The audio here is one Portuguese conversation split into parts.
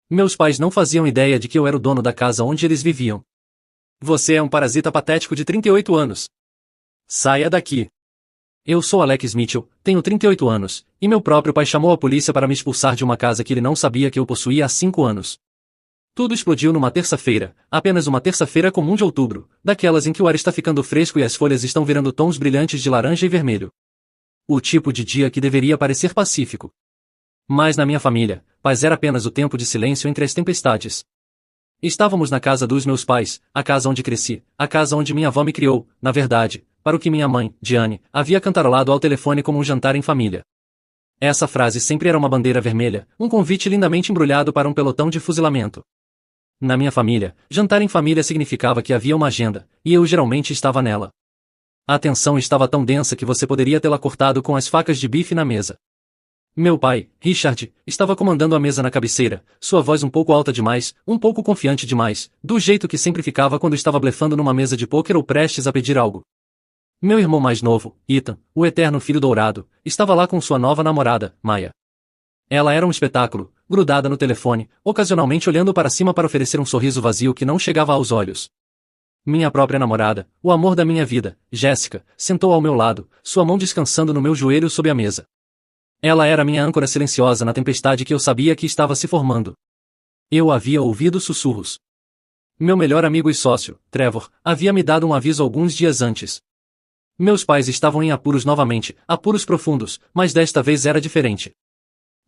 Meus pais não faziam ideia de que eu era o dono da casa onde eles viviam. Você é um parasita patético de 38 anos. Saia daqui. Eu sou Alex Mitchell, tenho 38 anos, e meu próprio pai chamou a polícia para me expulsar de uma casa que ele não sabia que eu possuía há 5 anos. Tudo explodiu numa terça-feira, apenas uma terça-feira comum de outubro, daquelas em que o ar está ficando fresco e as folhas estão virando tons brilhantes de laranja e vermelho. O tipo de dia que deveria parecer pacífico. Mas na minha família, paz era apenas o tempo de silêncio entre as tempestades. Estávamos na casa dos meus pais, a casa onde cresci, a casa onde minha avó me criou, na verdade, para o que minha mãe, Diane, havia cantarolado ao telefone como um jantar em família. Essa frase sempre era uma bandeira vermelha, um convite lindamente embrulhado para um pelotão de fuzilamento. Na minha família, jantar em família significava que havia uma agenda, e eu geralmente estava nela. A tensão estava tão densa que você poderia tê-la cortado com as facas de bife na mesa. Meu pai, Richard, estava comandando a mesa na cabeceira, sua voz um pouco alta demais, um pouco confiante demais, do jeito que sempre ficava quando estava blefando numa mesa de pôquer ou prestes a pedir algo. Meu irmão mais novo, Ethan, o eterno filho dourado, estava lá com sua nova namorada, Maya. Ela era um espetáculo, grudada no telefone, ocasionalmente olhando para cima para oferecer um sorriso vazio que não chegava aos olhos. Minha própria namorada, o amor da minha vida, Jessica, sentou ao meu lado, sua mão descansando no meu joelho sob a mesa. Ela era minha âncora silenciosa na tempestade que eu sabia que estava se formando. Eu havia ouvido sussurros. Meu melhor amigo e sócio, Trevor, havia me dado um aviso alguns dias antes. Meus pais estavam em apuros novamente, apuros profundos, mas desta vez era diferente.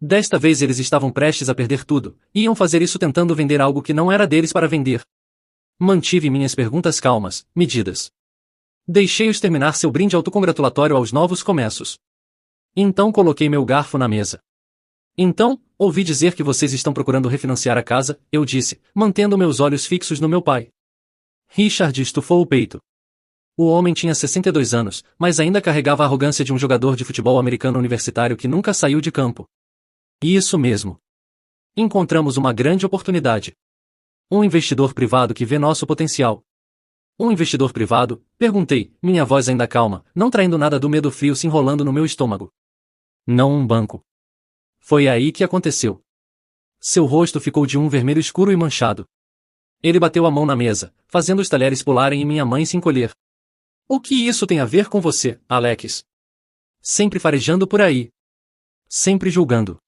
Desta vez eles estavam prestes a perder tudo, e iam fazer isso tentando vender algo que não era deles para vender. Mantive minhas perguntas calmas, medidas. Deixei-os terminar seu brinde autocongratulatório aos novos começos. Então coloquei meu garfo na mesa. Então, ouvi dizer que vocês estão procurando refinanciar a casa, eu disse, mantendo meus olhos fixos no meu pai. Richard estufou o peito. O homem tinha 62 anos, mas ainda carregava a arrogância de um jogador de futebol americano universitário que nunca saiu de campo. Isso mesmo. Encontramos uma grande oportunidade. Um investidor privado que vê nosso potencial. Um investidor privado? Perguntei, minha voz ainda calma, não traindo nada do medo frio se enrolando no meu estômago. Não um banco. Foi aí que aconteceu. Seu rosto ficou de um vermelho escuro e manchado. Ele bateu a mão na mesa, fazendo os talheres pularem e minha mãe se encolher. O que isso tem a ver com você, Alex? Sempre farejando por aí. Sempre julgando.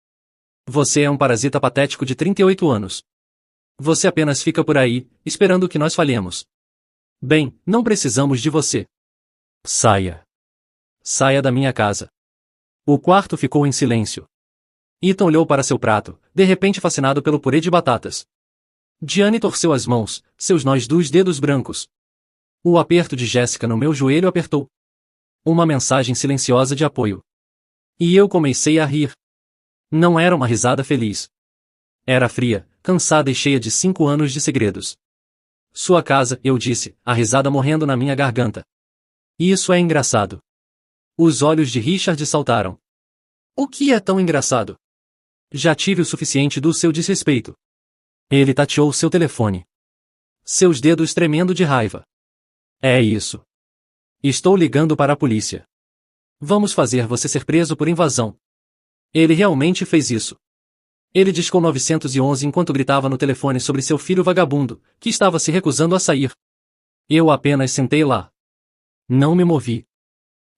Você é um parasita patético de 38 anos. Você apenas fica por aí, esperando que nós falhemos. Bem, não precisamos de você. Saia. Saia da minha casa. O quarto ficou em silêncio. Ethan olhou para seu prato, de repente fascinado pelo purê de batatas. Diane torceu as mãos, seus nós dos dedos brancos. O aperto de Jessica no meu joelho apertou. Uma mensagem silenciosa de apoio. E eu comecei a rir. Não era uma risada feliz. Era fria, cansada e cheia de 5 anos de segredos. Sua casa, eu disse, a risada morrendo na minha garganta. Isso é engraçado. Os olhos de Richard saltaram. O que é tão engraçado? Já tive o suficiente do seu desrespeito. Ele tateou seu telefone. Seus dedos tremendo de raiva. É isso. Estou ligando para a polícia. Vamos fazer você ser preso por invasão. Ele realmente fez isso. Ele discou 911 enquanto gritava no telefone sobre seu filho vagabundo, que estava se recusando a sair. Eu apenas sentei lá. Não me movi.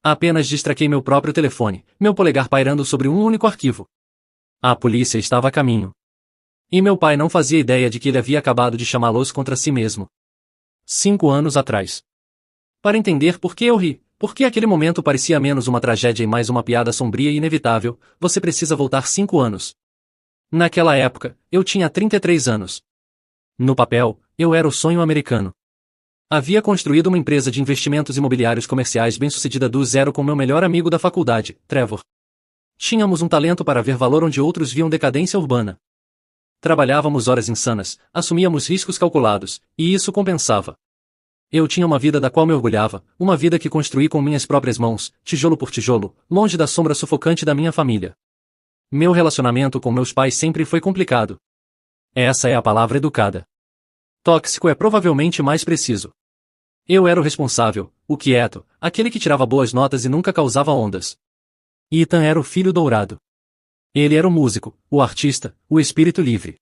Apenas distraquei meu próprio telefone, meu polegar pairando sobre um único arquivo. A polícia estava a caminho. E meu pai não fazia ideia de que ele havia acabado de chamá-los contra si mesmo. 5 anos atrás. Para entender por que eu ri, porque aquele momento parecia menos uma tragédia e mais uma piada sombria e inevitável, você precisa voltar 5 anos. Naquela época, eu tinha 33 anos. No papel, eu era o sonho americano. Havia construído uma empresa de investimentos imobiliários comerciais bem-sucedida do zero com meu melhor amigo da faculdade, Trevor. Tínhamos um talento para ver valor onde outros viam decadência urbana. Trabalhávamos horas insanas, assumíamos riscos calculados, e isso compensava. Eu tinha uma vida da qual me orgulhava, uma vida que construí com minhas próprias mãos, tijolo por tijolo, longe da sombra sufocante da minha família. Meu relacionamento com meus pais sempre foi complicado. Essa é a palavra educada. Tóxico é provavelmente mais preciso. Eu era o responsável, o quieto, aquele que tirava boas notas e nunca causava ondas. Ethan era o filho dourado. Ele era o músico, o artista, o espírito livre.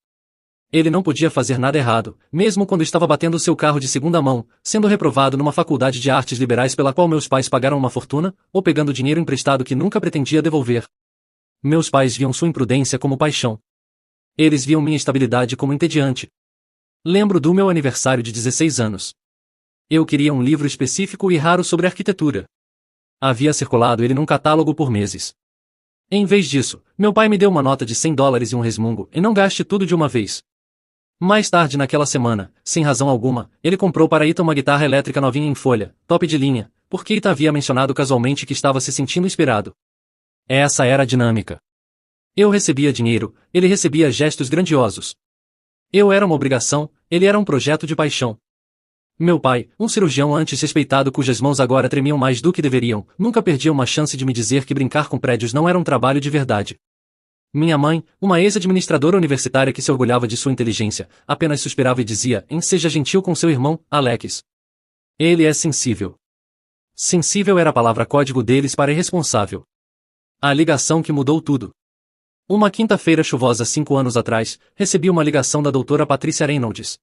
Ele não podia fazer nada errado, mesmo quando estava batendo seu carro de segunda mão, sendo reprovado numa faculdade de artes liberais pela qual meus pais pagaram uma fortuna, ou pegando dinheiro emprestado que nunca pretendia devolver. Meus pais viam sua imprudência como paixão. Eles viam minha estabilidade como entediante. Lembro do meu aniversário de 16 anos. Eu queria um livro específico e raro sobre arquitetura. Havia circulado ele num catálogo por meses. Em vez disso, meu pai me deu uma nota de $100 e um resmungo, e não gaste tudo de uma vez. Mais tarde naquela semana, sem razão alguma, ele comprou para Ita uma guitarra elétrica novinha em folha, top de linha, porque Ita havia mencionado casualmente que estava se sentindo inspirado. Essa era a dinâmica. Eu recebia dinheiro, ele recebia gestos grandiosos. Eu era uma obrigação, ele era um projeto de paixão. Meu pai, um cirurgião antes respeitado cujas mãos agora tremiam mais do que deveriam, nunca perdia uma chance de me dizer que brincar com prédios não era um trabalho de verdade. Minha mãe, uma ex-administradora universitária que se orgulhava de sua inteligência, apenas suspirava e dizia, seja gentil com seu irmão, Alex. Ele é sensível. Sensível era a palavra código deles para irresponsável. A ligação que mudou tudo. Uma quinta-feira chuvosa 5 anos atrás, recebi uma ligação da doutora Patrícia Reynolds.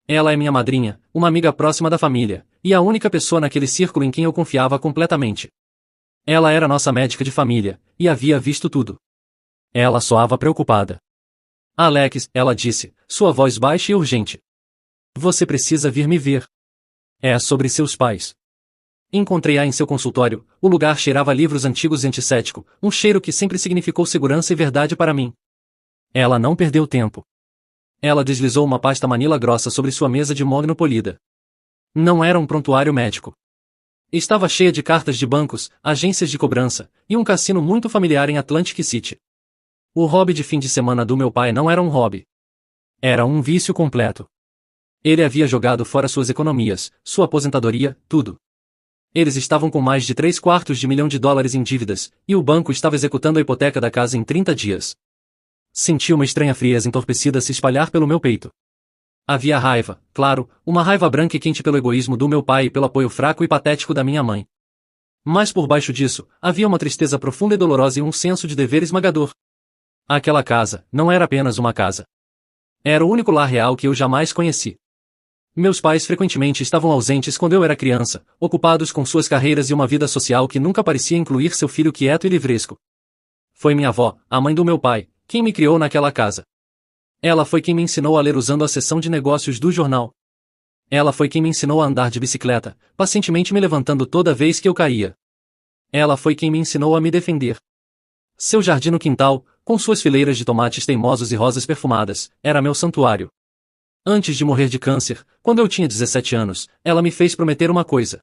Ela é minha madrinha, uma amiga próxima da família, e a única pessoa naquele círculo em quem eu confiava completamente. Ela era nossa médica de família, e havia visto tudo. Ela soava preocupada. Alex, ela disse, sua voz baixa e urgente. Você precisa vir me ver. É sobre seus pais. Encontrei-a em seu consultório, o lugar cheirava livros antigos e antisséptico, um cheiro que sempre significou segurança e verdade para mim. Ela não perdeu tempo. Ela deslizou uma pasta manila grossa sobre sua mesa de mogno polida. Não era um prontuário médico. Estava cheia de cartas de bancos, agências de cobrança, e um cassino muito familiar em Atlantic City. O hobby de fim de semana do meu pai não era um hobby. Era um vício completo. Ele havia jogado fora suas economias, sua aposentadoria, tudo. Eles estavam com mais de $750 mil em dívidas, e o banco estava executando a hipoteca da casa em 30 dias. Senti uma estranha frieza entorpecida se espalhar pelo meu peito. Havia raiva, claro, uma raiva branca e quente pelo egoísmo do meu pai e pelo apoio fraco e patético da minha mãe. Mas por baixo disso, havia uma tristeza profunda e dolorosa e um senso de dever esmagador. Aquela casa não era apenas uma casa. Era o único lar real que eu jamais conheci. Meus pais frequentemente estavam ausentes quando eu era criança, ocupados com suas carreiras e uma vida social que nunca parecia incluir seu filho quieto e livresco. Foi minha avó, a mãe do meu pai, quem me criou naquela casa. Ela foi quem me ensinou a ler usando a seção de negócios do jornal. Ela foi quem me ensinou a andar de bicicleta, pacientemente me levantando toda vez que eu caía. Ela foi quem me ensinou a me defender. Seu jardim no quintal, com suas fileiras de tomates teimosos e rosas perfumadas, era meu santuário. Antes de morrer de câncer, quando eu tinha 17 anos, ela me fez prometer uma coisa.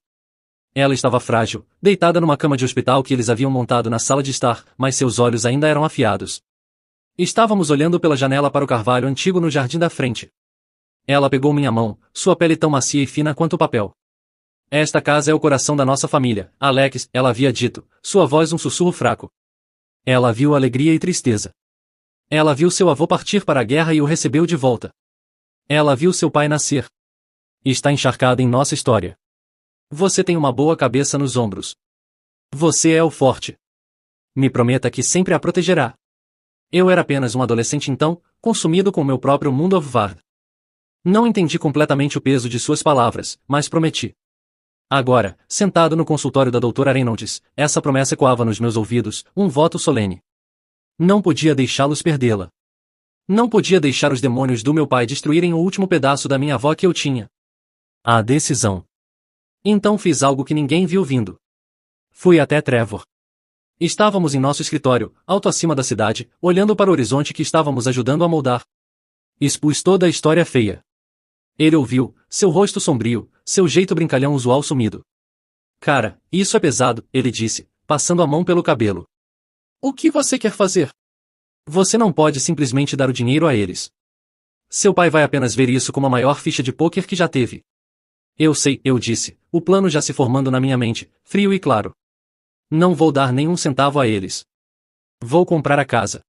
Ela estava frágil, deitada numa cama de hospital que eles haviam montado na sala de estar, mas seus olhos ainda eram afiados. Estávamos olhando pela janela para o carvalho antigo no jardim da frente. Ela pegou minha mão, sua pele tão macia e fina quanto o papel. Esta casa é o coração da nossa família, Alex, ela havia dito, sua voz um sussurro fraco. Ela viu alegria e tristeza. Ela viu seu avô partir para a guerra e o recebeu de volta. Ela viu seu pai nascer. Está encharcada em nossa história. Você tem uma boa cabeça nos ombros. Você é o forte. Me prometa que sempre a protegerá. Eu era apenas um adolescente então, consumido com meu próprio mundo of Vard. Não entendi completamente o peso de suas palavras, mas prometi. Agora, sentado no consultório da doutora Reynolds, essa promessa ecoava nos meus ouvidos, um voto solene. Não podia deixá-los perdê-la. Não podia deixar os demônios do meu pai destruírem o último pedaço da minha avó que eu tinha. A decisão. Então fiz algo que ninguém viu vindo. Fui até Trevor. Estávamos em nosso escritório, alto acima da cidade, olhando para o horizonte que estávamos ajudando a moldar. Expus toda a história feia. Ele ouviu, seu rosto sombrio, seu jeito brincalhão usual sumido. Cara, isso é pesado, ele disse, passando a mão pelo cabelo. O que você quer fazer? Você não pode simplesmente dar o dinheiro a eles. Seu pai vai apenas ver isso como a maior ficha de pôquer que já teve. Eu sei, eu disse, o plano já se formando na minha mente, frio e claro. Não vou dar nenhum centavo a eles. Vou comprar a casa.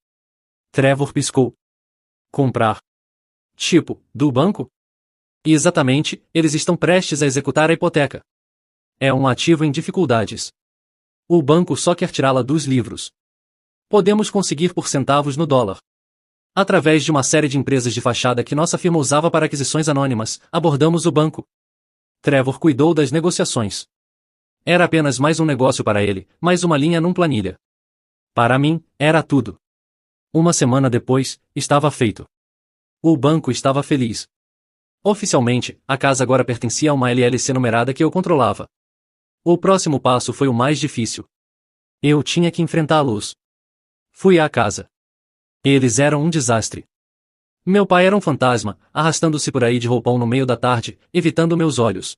Trevor piscou. Comprar. Tipo, do banco? E exatamente, eles estão prestes a executar a hipoteca. É um ativo em dificuldades. O banco só quer tirá-la dos livros. Podemos conseguir por centavos no dólar. Através de uma série de empresas de fachada que nossa firma usava para aquisições anônimas, abordamos o banco. Trevor cuidou das negociações. Era apenas mais um negócio para ele, mais uma linha num planilha. Para mim, era tudo. Uma semana depois, estava feito. O banco estava feliz. Oficialmente, a casa agora pertencia a uma LLC numerada que eu controlava. O próximo passo foi o mais difícil. Eu tinha que enfrentá-los. Fui à casa. Eles eram um desastre. Meu pai era um fantasma, arrastando-se por aí de roupão no meio da tarde, evitando meus olhos.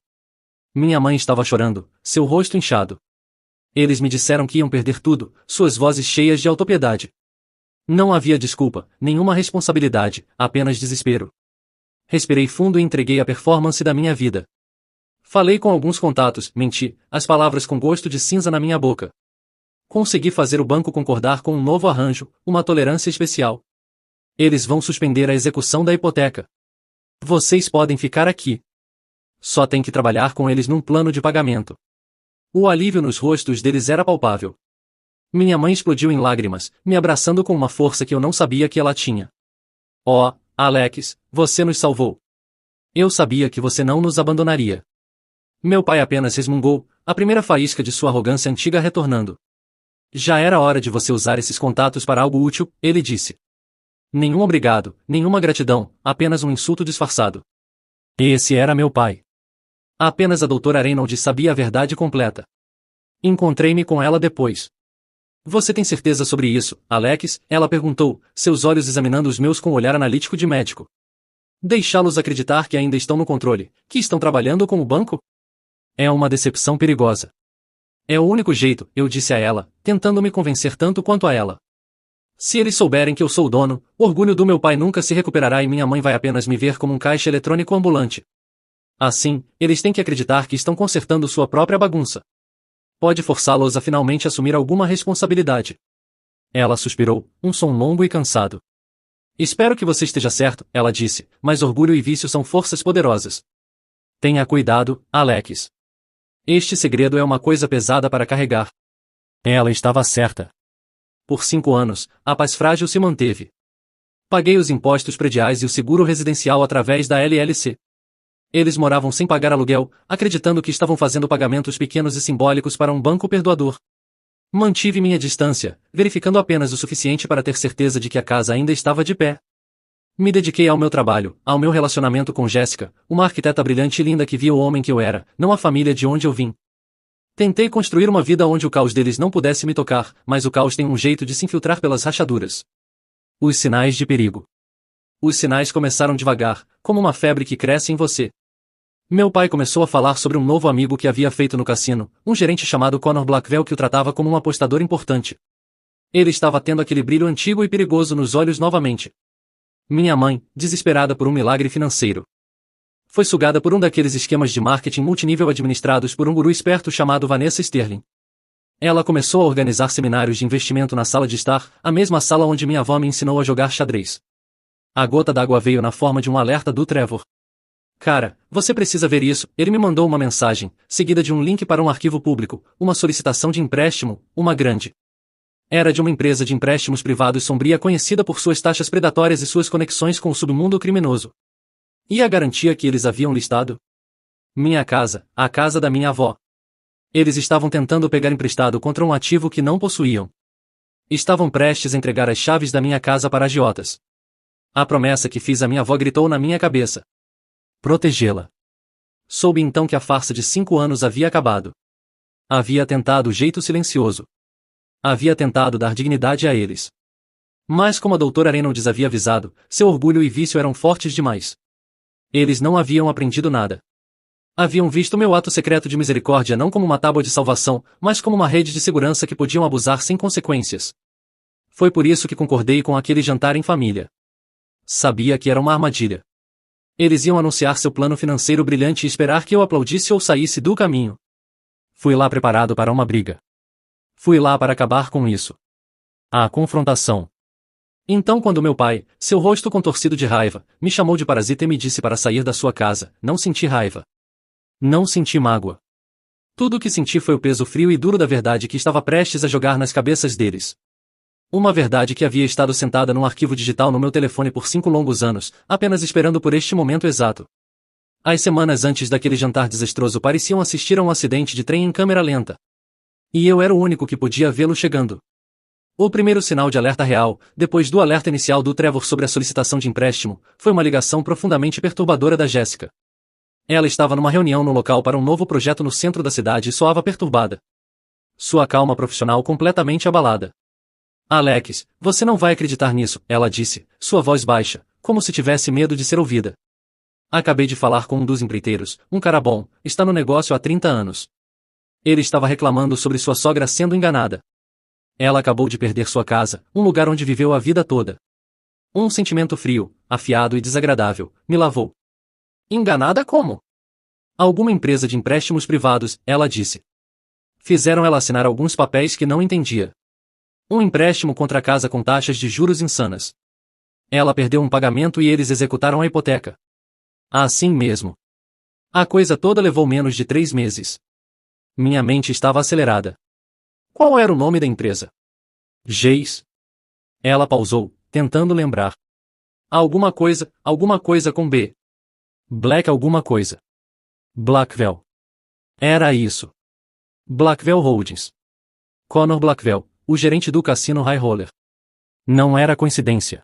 Minha mãe estava chorando, seu rosto inchado. Eles me disseram que iam perder tudo, suas vozes cheias de autopiedade. Não havia desculpa, nenhuma responsabilidade, apenas desespero. Respirei fundo e entreguei a performance da minha vida. Falei com alguns contatos, menti, as palavras com gosto de cinza na minha boca. Consegui fazer o banco concordar com um novo arranjo, uma tolerância especial. Eles vão suspender a execução da hipoteca. Vocês podem ficar aqui. Só tem que trabalhar com eles num plano de pagamento. O alívio nos rostos deles era palpável. Minha mãe explodiu em lágrimas, me abraçando com uma força que eu não sabia que ela tinha. Oh, Alex, você nos salvou. Eu sabia que você não nos abandonaria. Meu pai apenas resmungou, a primeira faísca de sua arrogância antiga retornando. Já era hora de você usar esses contatos para algo útil, ele disse. Nenhum obrigado, nenhuma gratidão, apenas um insulto disfarçado. Esse era meu pai. Apenas a doutora Reynolds sabia a verdade completa. Encontrei-me com ela depois. Você tem certeza sobre isso, Alex? Ela perguntou, seus olhos examinando os meus com um olhar analítico de médico. Deixá-los acreditar que ainda estão no controle, que estão trabalhando com o banco? É uma decepção perigosa. É o único jeito, eu disse a ela, tentando me convencer tanto quanto a ela. Se eles souberem que eu sou o dono, o orgulho do meu pai nunca se recuperará e minha mãe vai apenas me ver como um caixa eletrônico ambulante. Assim, eles têm que acreditar que estão consertando sua própria bagunça. Pode forçá-los a finalmente assumir alguma responsabilidade. Ela suspirou, um som longo e cansado. Espero que você esteja certo, ela disse, mas orgulho e vício são forças poderosas. Tenha cuidado, Alex. Este segredo é uma coisa pesada para carregar. Ela estava certa. Por 5 anos, a paz frágil se manteve. Paguei os impostos prediais e o seguro residencial através da LLC. Eles moravam sem pagar aluguel, acreditando que estavam fazendo pagamentos pequenos e simbólicos para um banco perdoador. Mantive minha distância, verificando apenas o suficiente para ter certeza de que a casa ainda estava de pé. Me dediquei ao meu trabalho, ao meu relacionamento com Jéssica, uma arquiteta brilhante e linda que via o homem que eu era, não a família de onde eu vim. Tentei construir uma vida onde o caos deles não pudesse me tocar, mas o caos tem um jeito de se infiltrar pelas rachaduras. Os sinais de perigo. Os sinais começaram devagar, como uma febre que cresce em você. Meu pai começou a falar sobre um novo amigo que havia feito no cassino, um gerente chamado Connor Blackwell que o tratava como um apostador importante. Ele estava tendo aquele brilho antigo e perigoso nos olhos novamente. Minha mãe, desesperada por um milagre financeiro, foi sugada por um daqueles esquemas de marketing multinível administrados por um guru esperto chamado Vanessa Sterling. Ela começou a organizar seminários de investimento na sala de estar, a mesma sala onde minha avó me ensinou a jogar xadrez. A gota d'água veio na forma de um alerta do Trevor. Cara, você precisa ver isso. Ele me mandou uma mensagem, seguida de um link para um arquivo público, uma solicitação de empréstimo, uma grande. Era de uma empresa de empréstimos privados sombria conhecida por suas taxas predatórias e suas conexões com o submundo criminoso. E a garantia que eles haviam listado? Minha casa, a casa da minha avó. Eles estavam tentando pegar emprestado contra um ativo que não possuíam. Estavam prestes a entregar as chaves da minha casa para agiotas. A promessa que fiz à minha avó gritou na minha cabeça. Protegê-la. Soube então que a farsa de 5 anos havia acabado. Havia tentado o jeito silencioso. Havia tentado dar dignidade a eles. Mas como a doutora Reynolds havia avisado, seu orgulho e vício eram fortes demais. Eles não haviam aprendido nada. Haviam visto meu ato secreto de misericórdia não como uma tábua de salvação, mas como uma rede de segurança que podiam abusar sem consequências. Foi por isso que concordei com aquele jantar em família. Sabia que era uma armadilha. Eles iam anunciar seu plano financeiro brilhante e esperar que eu aplaudisse ou saísse do caminho. Fui lá preparado para uma briga. Fui lá para acabar com isso. A confrontação. Então quando meu pai, seu rosto contorcido de raiva, me chamou de parasita e me disse para sair da sua casa, não senti raiva. Não senti mágoa. Tudo o que senti foi o peso frio e duro da verdade que estava prestes a jogar nas cabeças deles. Uma verdade que havia estado sentada num arquivo digital no meu telefone por 5 longos anos, apenas esperando por este momento exato. As semanas antes daquele jantar desastroso pareciam assistir a um acidente de trem em câmera lenta. E eu era o único que podia vê-lo chegando. O primeiro sinal de alerta real, depois do alerta inicial do Trevor sobre a solicitação de empréstimo, foi uma ligação profundamente perturbadora da Jéssica. Ela estava numa reunião no local para um novo projeto no centro da cidade e soava perturbada. Sua calma profissional completamente abalada. Alex, você não vai acreditar nisso, ela disse, sua voz baixa, como se tivesse medo de ser ouvida. Acabei de falar com um dos empreiteiros, um cara bom, está no negócio há 30 anos. Ele estava reclamando sobre sua sogra sendo enganada. Ela acabou de perder sua casa, um lugar onde viveu a vida toda. Um sentimento frio, afiado e desagradável, me lavou. Enganada como? Alguma empresa de empréstimos privados, ela disse. Fizeram ela assinar alguns papéis que não entendia. Um empréstimo contra a casa com taxas de juros insanas. Ela perdeu um pagamento e eles executaram a hipoteca. Assim mesmo. A coisa toda levou menos de 3 meses. Minha mente estava acelerada. Qual era o nome da empresa? Geis. Ela pausou, tentando lembrar. Alguma coisa com B. Black alguma coisa. Blackwell. Era isso. Blackwell Holdings. Connor Blackwell, o gerente do cassino High Roller. Não era coincidência.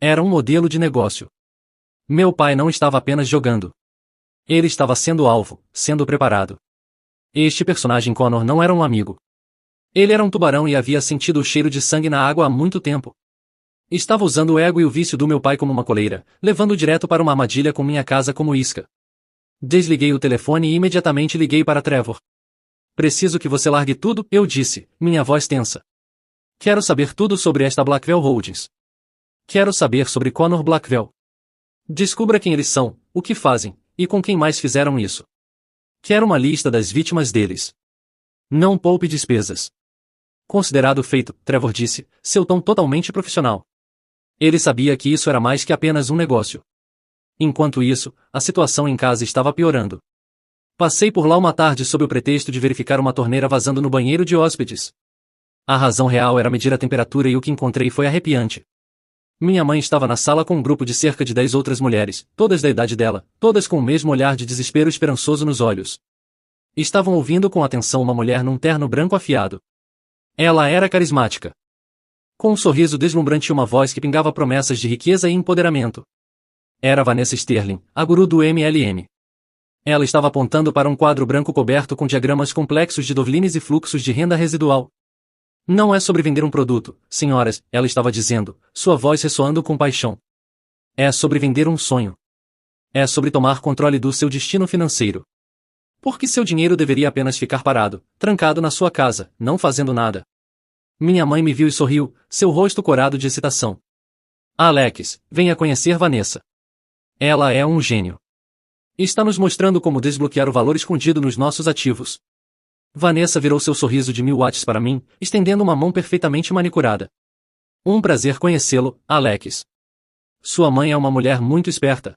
Era um modelo de negócio. Meu pai não estava apenas jogando. Ele estava sendo alvo, sendo preparado. Este personagem Connor não era um amigo. Ele era um tubarão e havia sentido o cheiro de sangue na água há muito tempo. Estava usando o ego e o vício do meu pai como uma coleira, levando direto para uma armadilha com minha casa como isca. Desliguei o telefone e imediatamente liguei para Trevor. Preciso que você largue tudo, eu disse, minha voz tensa. Quero saber tudo sobre esta Blackwell Holdings. Quero saber sobre Connor Blackwell. Descubra quem eles são, o que fazem, e com quem mais fizeram isso. Quero uma lista das vítimas deles. Não poupe despesas. Considerado feito, Trevor disse, seu tom totalmente profissional. Ele sabia que isso era mais que apenas um negócio. Enquanto isso, a situação em casa estava piorando. Passei por lá uma tarde sob o pretexto de verificar uma torneira vazando no banheiro de hóspedes. A razão real era medir a temperatura e o que encontrei foi arrepiante. Minha mãe estava na sala com um grupo de cerca de 10 outras mulheres, todas da idade dela, todas com o mesmo olhar de desespero esperançoso nos olhos. Estavam ouvindo com atenção uma mulher num terno branco afiado. Ela era carismática. Com um sorriso deslumbrante e uma voz que pingava promessas de riqueza e empoderamento. Era Vanessa Sterling, a guru do MLM. Ela estava apontando para um quadro branco coberto com diagramas complexos de dovlines e fluxos de renda residual. Não é sobre vender um produto, senhoras, ela estava dizendo, sua voz ressoando com paixão. É sobre vender um sonho. É sobre tomar controle do seu destino financeiro. Porque seu dinheiro deveria apenas ficar parado, trancado na sua casa, não fazendo nada. Minha mãe me viu e sorriu, seu rosto corado de excitação. Alex, venha conhecer Vanessa. Ela é um gênio. Está nos mostrando como desbloquear o valor escondido nos nossos ativos. Vanessa virou seu sorriso de 1000 watts para mim, estendendo uma mão perfeitamente manicurada. Um prazer conhecê-lo, Alex. Sua mãe é uma mulher muito esperta.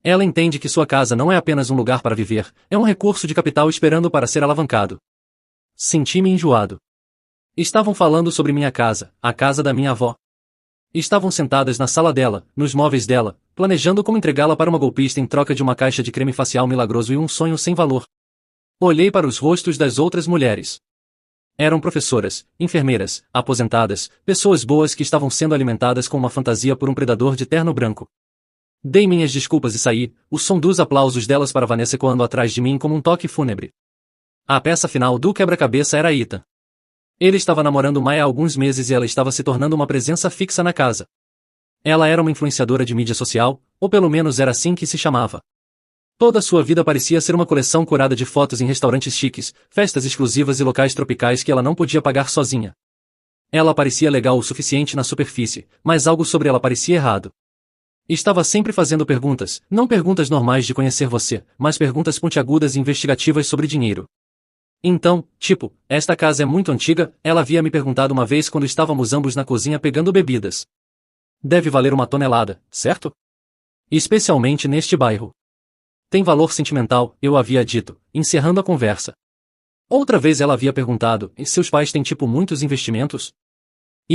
Ela entende que sua casa não é apenas um lugar para viver, é um recurso de capital esperando para ser alavancado. Senti-me enjoado. Estavam falando sobre minha casa, a casa da minha avó. Estavam sentadas na sala dela, nos móveis dela, planejando como entregá-la para uma golpista em troca de uma caixa de creme facial milagroso e um sonho sem valor. Olhei para os rostos das outras mulheres. Eram professoras, enfermeiras, aposentadas, pessoas boas que estavam sendo alimentadas com uma fantasia por um predador de terno branco. Dei minhas desculpas e saí, o som dos aplausos delas para Vanessa ecoando atrás de mim como um toque fúnebre. A peça final do quebra-cabeça era Ethan. Ele estava namorando Maya há alguns meses e ela estava se tornando uma presença fixa na casa. Ela era uma influenciadora de mídia social, ou pelo menos era assim que se chamava. Toda sua vida parecia ser uma coleção curada de fotos em restaurantes chiques, festas exclusivas e locais tropicais que ela não podia pagar sozinha. Ela parecia legal o suficiente na superfície, mas algo sobre ela parecia errado. Estava sempre fazendo perguntas, não perguntas normais de conhecer você, mas perguntas pontiagudas e investigativas sobre dinheiro. Então, tipo, esta casa é muito antiga, ela havia me perguntado uma vez quando estávamos ambos na cozinha pegando bebidas. Deve valer uma tonelada, certo? Especialmente neste bairro. Tem valor sentimental, eu havia dito, encerrando a conversa. Outra vez ela havia perguntado, e seus pais têm tipo muitos investimentos?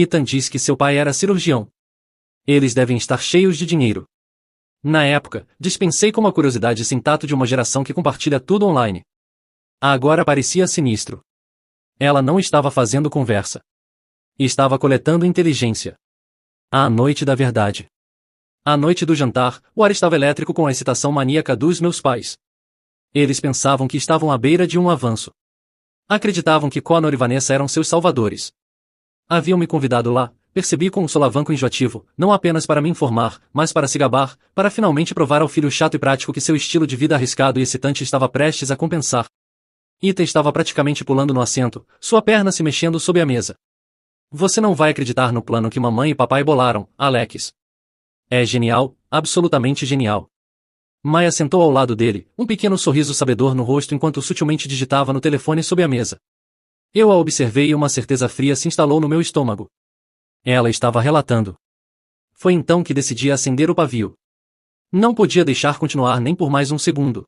Ethan diz que seu pai era cirurgião. Eles devem estar cheios de dinheiro. Na época, dispensei com uma curiosidade sem tato de uma geração que compartilha tudo online. Agora parecia sinistro. Ela não estava fazendo conversa. Estava coletando inteligência. A noite da verdade. À noite do jantar, o ar estava elétrico com a excitação maníaca dos meus pais. Eles pensavam que estavam à beira de um avanço. Acreditavam que Connor e Vanessa eram seus salvadores. Haviam me convidado lá, percebi com um solavanco enjoativo, não apenas para me informar, mas para se gabar, para finalmente provar ao filho chato e prático que seu estilo de vida arriscado e excitante estava prestes a compensar. Ethan estava praticamente pulando no assento, sua perna se mexendo sob a mesa. Você não vai acreditar no plano que mamãe e papai bolaram, Alex. É genial, absolutamente genial. Maya sentou ao lado dele, um pequeno sorriso sabedor no rosto enquanto sutilmente digitava no telefone sob a mesa. Eu a observei e uma certeza fria se instalou no meu estômago. Ela estava relatando. Foi então que decidi acender o pavio. Não podia deixar continuar nem por mais um segundo.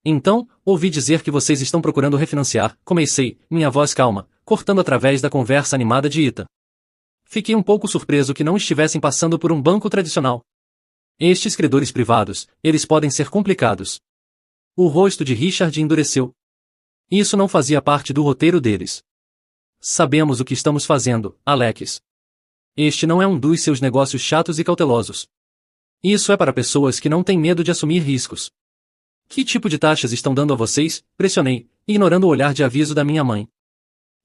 Então, ouvi dizer que vocês estão procurando refinanciar, comecei, minha voz calma, cortando através da conversa animada de Ethan. Fiquei um pouco surpreso que não estivessem passando por um banco tradicional. Estes credores privados, eles podem ser complicados. O rosto de Richard endureceu. Isso não fazia parte do roteiro deles. Sabemos o que estamos fazendo, Alex. Este não é um dos seus negócios chatos e cautelosos. Isso é para pessoas que não têm medo de assumir riscos. Que tipo de taxas estão dando a vocês? Pressionei, ignorando o olhar de aviso da minha mãe.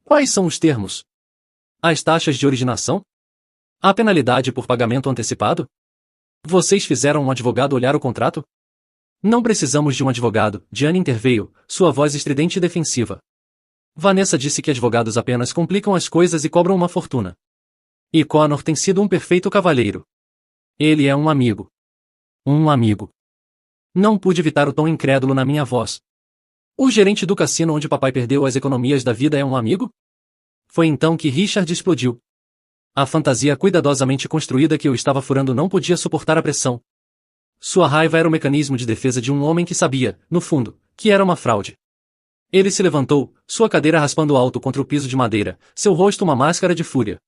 Quais são os termos? As taxas de originação? A penalidade por pagamento antecipado? Vocês fizeram um advogado olhar o contrato? Não precisamos de um advogado, Diane interveio, sua voz estridente e defensiva. Vanessa disse que advogados apenas complicam as coisas e cobram uma fortuna. E Connor tem sido um perfeito cavalheiro. Ele é um amigo. Um amigo. Não pude evitar o tom incrédulo na minha voz. O gerente do cassino onde papai perdeu as economias da vida é um amigo? Foi então que Richard explodiu. A fantasia cuidadosamente construída que eu estava furando não podia suportar a pressão. Sua raiva era o mecanismo de defesa de um homem que sabia, no fundo, que era uma fraude. Ele se levantou, sua cadeira raspando alto contra o piso de madeira, seu rosto uma máscara de fúria.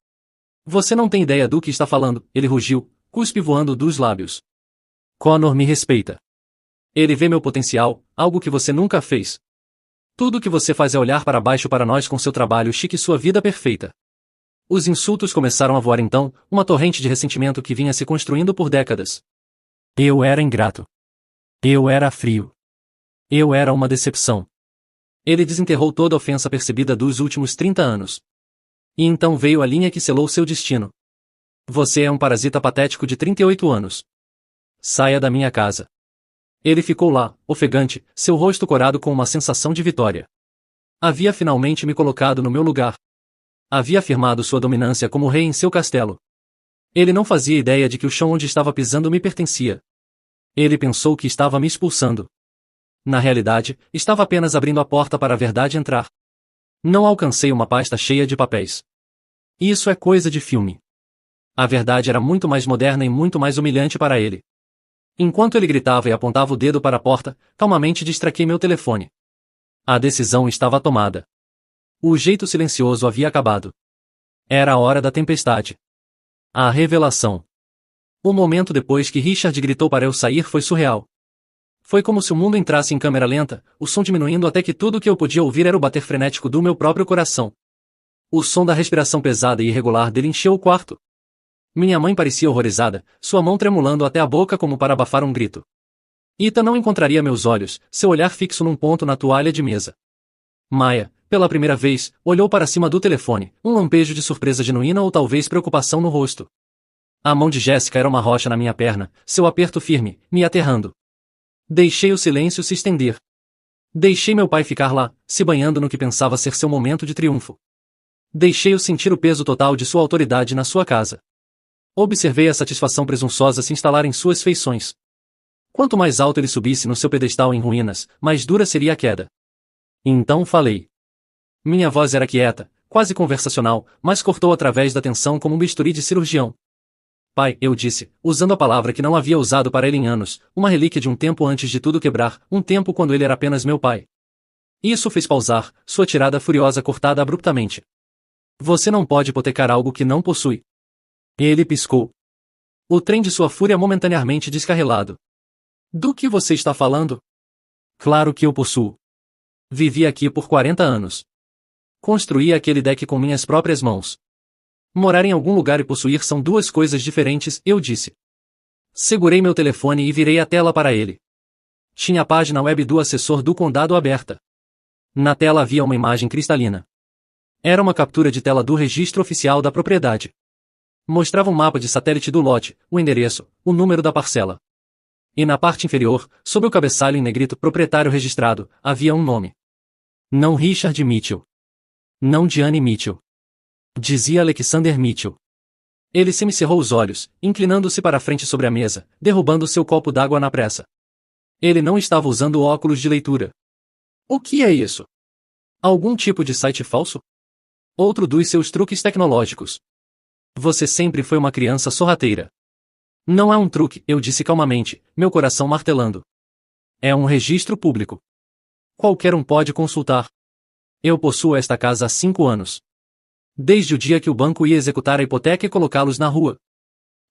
Você não tem ideia do que está falando, ele rugiu, cuspe voando dos lábios. Connor me respeita. Ele vê meu potencial, algo que você nunca fez. Tudo o que você faz é olhar para baixo para nós com seu trabalho chique e sua vida perfeita. Os insultos começaram a voar então, uma torrente de ressentimento que vinha se construindo por décadas. Eu era ingrato. Eu era frio. Eu era uma decepção. Ele desenterrou toda a ofensa percebida dos últimos 30 anos. E então veio a linha que selou seu destino. Você é um parasita patético de 38 anos. Saia da minha casa. Ele ficou lá, ofegante, seu rosto corado com uma sensação de vitória. Havia finalmente me colocado no meu lugar. Havia afirmado sua dominância como rei em seu castelo. Ele não fazia ideia de que o chão onde estava pisando me pertencia. Ele pensou que estava me expulsando. Na realidade, estava apenas abrindo a porta para a verdade entrar. Não alcancei uma pasta cheia de papéis. Isso é coisa de filme. A verdade era muito mais moderna e muito mais humilhante para ele. Enquanto ele gritava e apontava o dedo para a porta, calmamente distraquei meu telefone. A decisão estava tomada. O jeito silencioso havia acabado. Era a hora da tempestade. A revelação. O momento depois que Richard gritou para eu sair foi surreal. Foi como se o mundo entrasse em câmera lenta, o som diminuindo até que tudo o que eu podia ouvir era o bater frenético do meu próprio coração. O som da respiração pesada e irregular dele encheu o quarto. Minha mãe parecia horrorizada, sua mão tremulando até a boca como para abafar um grito. Ethan não encontraria meus olhos, seu olhar fixo num ponto na toalha de mesa. Maya, pela primeira vez, olhou para cima do telefone, um lampejo de surpresa genuína ou talvez preocupação no rosto. A mão de Jéssica era uma rocha na minha perna, seu aperto firme, me aterrando. Deixei o silêncio se estender. Deixei meu pai ficar lá, se banhando no que pensava ser seu momento de triunfo. Deixei-o sentir o peso total de sua autoridade na sua casa. Observei a satisfação presunçosa se instalar em suas feições. Quanto mais alto ele subisse no seu pedestal em ruínas, mais dura seria a queda. Então falei. Minha voz era quieta, quase conversacional, mas cortou através da tensão como um bisturi de cirurgião. Pai, eu disse, usando a palavra que não havia usado para ele em anos, uma relíquia de um tempo antes de tudo quebrar, um tempo quando ele era apenas meu pai. Isso fez pausar, sua tirada furiosa cortada abruptamente. Você não pode hipotecar algo que não possui. Ele piscou. O trem de sua fúria momentaneamente descarrilado. Do que você está falando? Claro que eu possuo. Vivi aqui por 40 anos. Construí aquele deck com minhas próprias mãos. Morar em algum lugar e possuir são duas coisas diferentes, eu disse. Segurei meu telefone e virei a tela para ele. Tinha a página web do assessor do condado aberta. Na tela havia uma imagem cristalina. Era uma captura de tela do registro oficial da propriedade. Mostrava um mapa de satélite do lote, o endereço, o número da parcela. E na parte inferior, sob o cabeçalho em negrito proprietário registrado, havia um nome. Não Richard Mitchell. Não Diane Mitchell. Dizia Alexander Mitchell. Ele semicerrou os olhos, inclinando-se para a frente sobre a mesa, derrubando seu copo d'água na pressa. Ele não estava usando óculos de leitura. O que é isso? Algum tipo de site falso? Outro dos seus truques tecnológicos. Você sempre foi uma criança sorrateira. Não é um truque, eu disse calmamente, meu coração martelando. É um registro público. Qualquer um pode consultar. Eu possuo esta casa há 5 anos. Desde o dia que o banco ia executar a hipoteca e colocá-los na rua.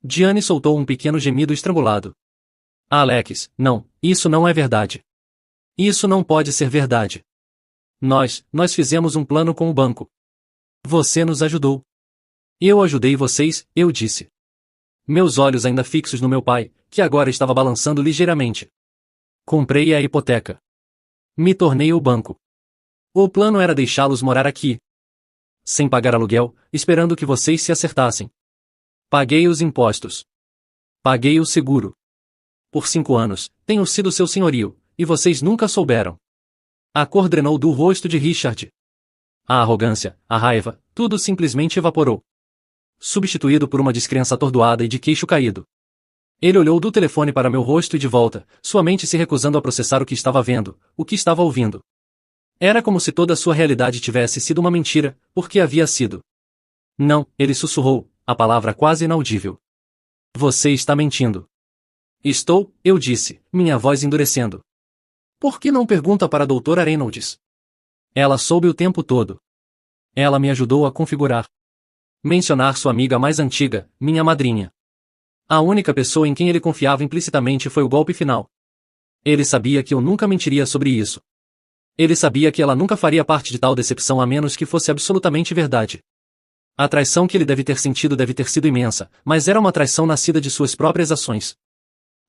Diane soltou um pequeno gemido estrangulado. Alex, não, isso não é verdade. Isso não pode ser verdade. Nós fizemos um plano com o banco. Você nos ajudou. Eu ajudei vocês, eu disse. Meus olhos ainda fixos no meu pai, que agora estava balançando ligeiramente. Comprei a hipoteca. Me tornei o banco. O plano era deixá-los morar aqui. Sem pagar aluguel, esperando que vocês se acertassem. Paguei os impostos. Paguei o seguro. Por 5 anos, tenho sido seu senhorio, e vocês nunca souberam. A cor drenou do rosto de Richard. A arrogância, a raiva, tudo simplesmente evaporou. Substituído por uma descrença atordoada e de queixo caído. Ele olhou do telefone para meu rosto e de volta, sua mente se recusando a processar o que estava vendo, o que estava ouvindo. Era como se toda a sua realidade tivesse sido uma mentira, porque havia sido. Não, ele sussurrou, a palavra quase inaudível. Você está mentindo. Estou, eu disse, minha voz endurecendo. Por que não pergunta para a doutora Reynolds? Ela soube o tempo todo. Ela me ajudou a configurar. Mencionar sua amiga mais antiga, minha madrinha. A única pessoa em quem ele confiava implicitamente foi o golpe final. Ele sabia que eu nunca mentiria sobre isso. Ele sabia que ela nunca faria parte de tal decepção a menos que fosse absolutamente verdade. A traição que ele deve ter sentido deve ter sido imensa, mas era uma traição nascida de suas próprias ações.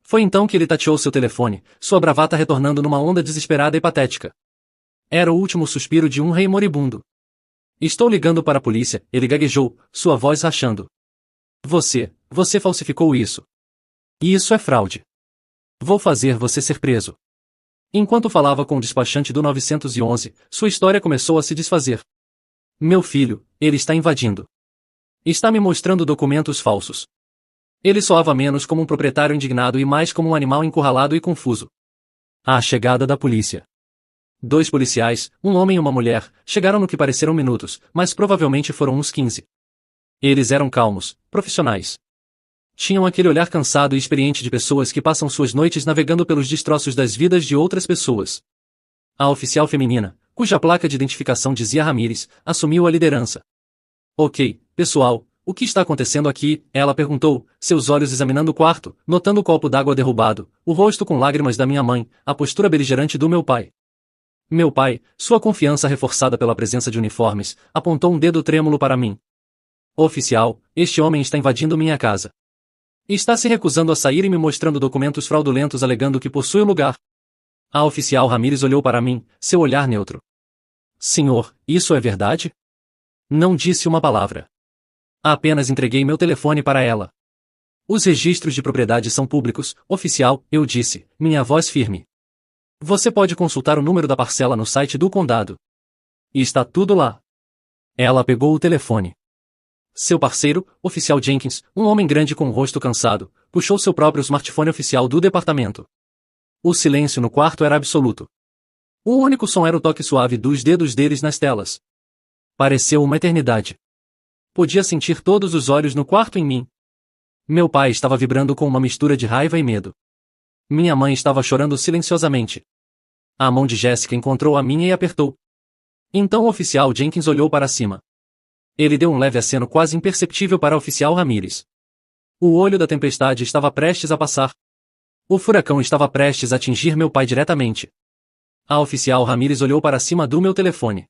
Foi então que ele tateou seu telefone, sua bravata retornando numa onda desesperada e patética. Era o último suspiro de um rei moribundo. Estou ligando para a polícia, ele gaguejou, sua voz rachando. Você falsificou isso. E isso é fraude. Vou fazer você ser preso. Enquanto falava com o despachante do 911, sua história começou a se desfazer. Meu filho, ele está invadindo. Está me mostrando documentos falsos. Ele soava menos como um proprietário indignado e mais como um animal encurralado e confuso. A chegada da polícia. 2 policiais, um homem e uma mulher, chegaram no que pareceram minutos, mas provavelmente foram uns 15. Eles eram calmos, profissionais. Tinham aquele olhar cansado e experiente de pessoas que passam suas noites navegando pelos destroços das vidas de outras pessoas. A oficial feminina, cuja placa de identificação dizia Ramírez, assumiu a liderança. Ok, pessoal, o que está acontecendo aqui? Ela perguntou, seus olhos examinando o quarto, notando o copo d'água derrubado, o rosto com lágrimas da minha mãe, a postura beligerante do meu pai. Meu pai, sua confiança reforçada pela presença de uniformes, apontou um dedo trêmulo para mim. Oficial, este homem está invadindo minha casa. Está se recusando a sair e me mostrando documentos fraudulentos alegando que possui o lugar. A oficial Ramírez olhou para mim, seu olhar neutro. Senhor, isso é verdade? Não disse uma palavra. Apenas entreguei meu telefone para ela. Os registros de propriedade são públicos, oficial, eu disse, minha voz firme. Você pode consultar o número da parcela no site do condado. E está tudo lá. Ela pegou o telefone. Seu parceiro, oficial Jenkins, um homem grande com o rosto cansado, puxou seu próprio smartphone oficial do departamento. O silêncio no quarto era absoluto. O único som era o toque suave dos dedos deles nas telas. Pareceu uma eternidade. Podia sentir todos os olhos no quarto em mim. Meu pai estava vibrando com uma mistura de raiva e medo. Minha mãe estava chorando silenciosamente. A mão de Jessica encontrou a minha e apertou. Então o oficial Jenkins olhou para cima. Ele deu um leve aceno quase imperceptível para o oficial Ramírez. O olho da tempestade estava prestes a passar. O furacão estava prestes a atingir meu pai diretamente. A oficial Ramírez olhou para cima do meu telefone.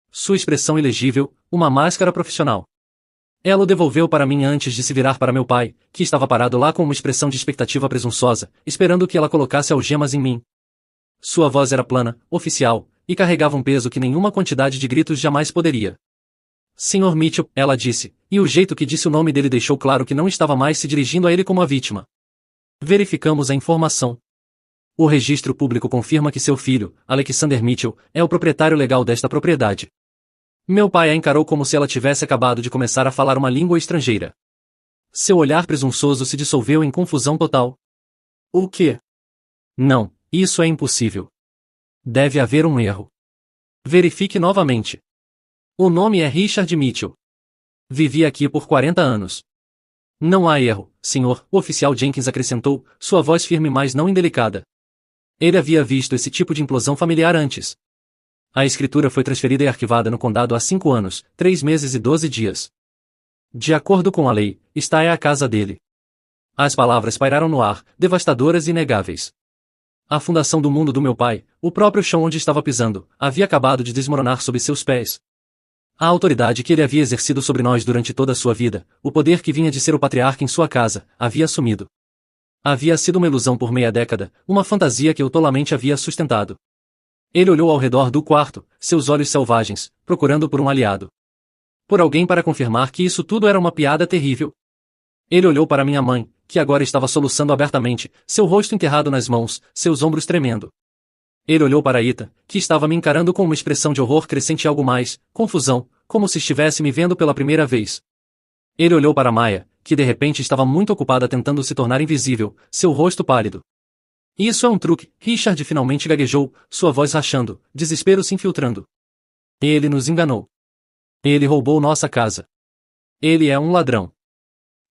Sua expressão ilegível, uma máscara profissional. Ela o devolveu para mim antes de se virar para meu pai, que estava parado lá com uma expressão de expectativa presunçosa, esperando que ela colocasse algemas em mim. Sua voz era plana, oficial, e carregava um peso que nenhuma quantidade de gritos jamais poderia. Sr. Mitchell, ela disse, e o jeito que disse o nome dele deixou claro que não estava mais se dirigindo a ele como a vítima. Verificamos a informação. O registro público confirma que seu filho, Alexander Mitchell, é o proprietário legal desta propriedade. Meu pai a encarou como se ela tivesse acabado de começar a falar uma língua estrangeira. Seu olhar presunçoso se dissolveu em confusão total. O quê? Não, isso é impossível. Deve haver um erro. Verifique novamente. O nome é Richard Mitchell. Vivi aqui por 40 anos. Não há erro, senhor, o oficial Jenkins acrescentou, sua voz firme mas não indelicada. Ele havia visto esse tipo de implosão familiar antes. A escritura foi transferida e arquivada no condado há 5 anos, 3 meses e 12 dias. De acordo com a lei, esta é a casa dele. As palavras pairaram no ar, devastadoras e inegáveis. A fundação do mundo do meu pai, o próprio chão onde estava pisando, havia acabado de desmoronar sob seus pés. A autoridade que ele havia exercido sobre nós durante toda a sua vida, o poder que vinha de ser o patriarca em sua casa, havia sumido. Havia sido uma ilusão por meia década, uma fantasia que eu tolamente havia sustentado. Ele olhou ao redor do quarto, seus olhos selvagens, procurando por um aliado. Por alguém para confirmar que isso tudo era uma piada terrível. Ele olhou para minha mãe, que agora estava soluçando abertamente, seu rosto enterrado nas mãos, seus ombros tremendo. Ele olhou para Ita, que estava me encarando com uma expressão de horror crescente e algo mais, confusão, como se estivesse me vendo pela primeira vez. Ele olhou para Maya, que de repente estava muito ocupada tentando se tornar invisível, seu rosto pálido. Isso é um truque, Richard finalmente gaguejou, sua voz rachando, desespero se infiltrando. Ele nos enganou. Ele roubou nossa casa. Ele é um ladrão.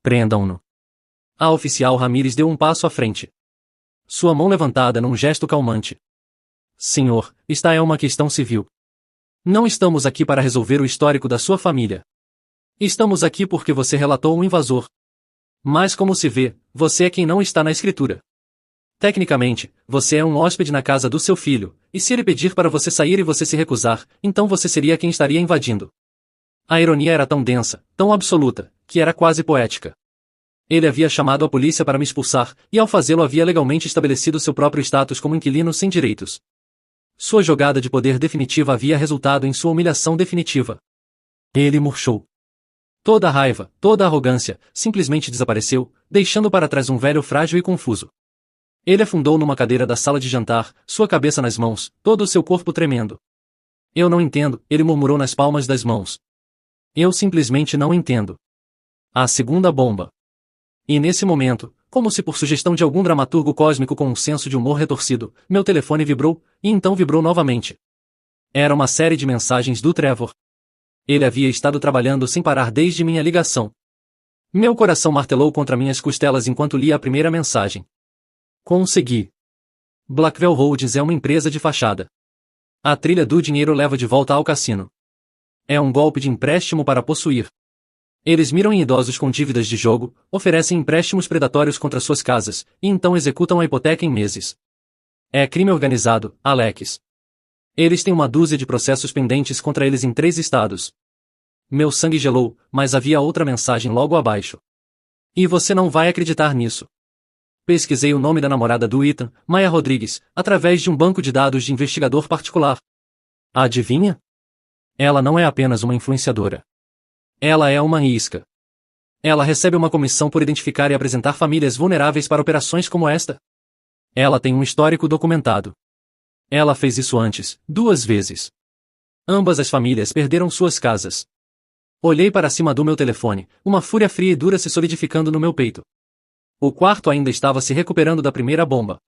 Prendam-no. A oficial Ramírez deu um passo à frente. Sua mão levantada num gesto calmante. Senhor, esta é uma questão civil. Não estamos aqui para resolver o histórico da sua família. Estamos aqui porque você relatou um invasor. Mas como se vê, você é quem não está na escritura. Tecnicamente, você é um hóspede na casa do seu filho, e se ele pedir para você sair e você se recusar, então você seria quem estaria invadindo. A ironia era tão densa, tão absoluta, que era quase poética. Ele havia chamado a polícia para me expulsar, e ao fazê-lo havia legalmente estabelecido seu próprio status como inquilino sem direitos. Sua jogada de poder definitiva havia resultado em sua humilhação definitiva. Ele murchou. Toda a raiva, toda a arrogância, simplesmente desapareceu, deixando para trás um velho frágil e confuso. Ele afundou numa cadeira da sala de jantar, sua cabeça nas mãos, todo o seu corpo tremendo. Eu não entendo, ele murmurou nas palmas das mãos. Eu simplesmente não entendo. A segunda bomba. E nesse momento, como se por sugestão de algum dramaturgo cósmico com um senso de humor retorcido, meu telefone vibrou, e então vibrou novamente. Era uma série de mensagens do Trevor. Ele havia estado trabalhando sem parar desde minha ligação. Meu coração martelou contra minhas costelas enquanto lia a primeira mensagem. Consegui. Blackwell Holdings é uma empresa de fachada. A trilha do dinheiro leva de volta ao cassino. É um golpe de empréstimo para possuir. Eles miram em idosos com dívidas de jogo, oferecem empréstimos predatórios contra suas casas, e então executam a hipoteca em meses. É crime organizado, Alex. Eles têm uma dúzia de processos pendentes contra eles em 3 estados. Meu sangue gelou, mas havia outra mensagem logo abaixo. E você não vai acreditar nisso. Pesquisei o nome da namorada do Ethan, Maya Rodrigues, através de um banco de dados de investigador particular. Adivinha? Ela não é apenas uma influenciadora. Ela é uma isca. Ela recebe uma comissão por identificar e apresentar famílias vulneráveis para operações como esta. Ela tem um histórico documentado. Ela fez isso antes, 2 vezes. Ambas as famílias perderam suas casas. Olhei para cima do meu telefone, uma fúria fria e dura se solidificando no meu peito. O quarto ainda estava se recuperando da primeira bomba.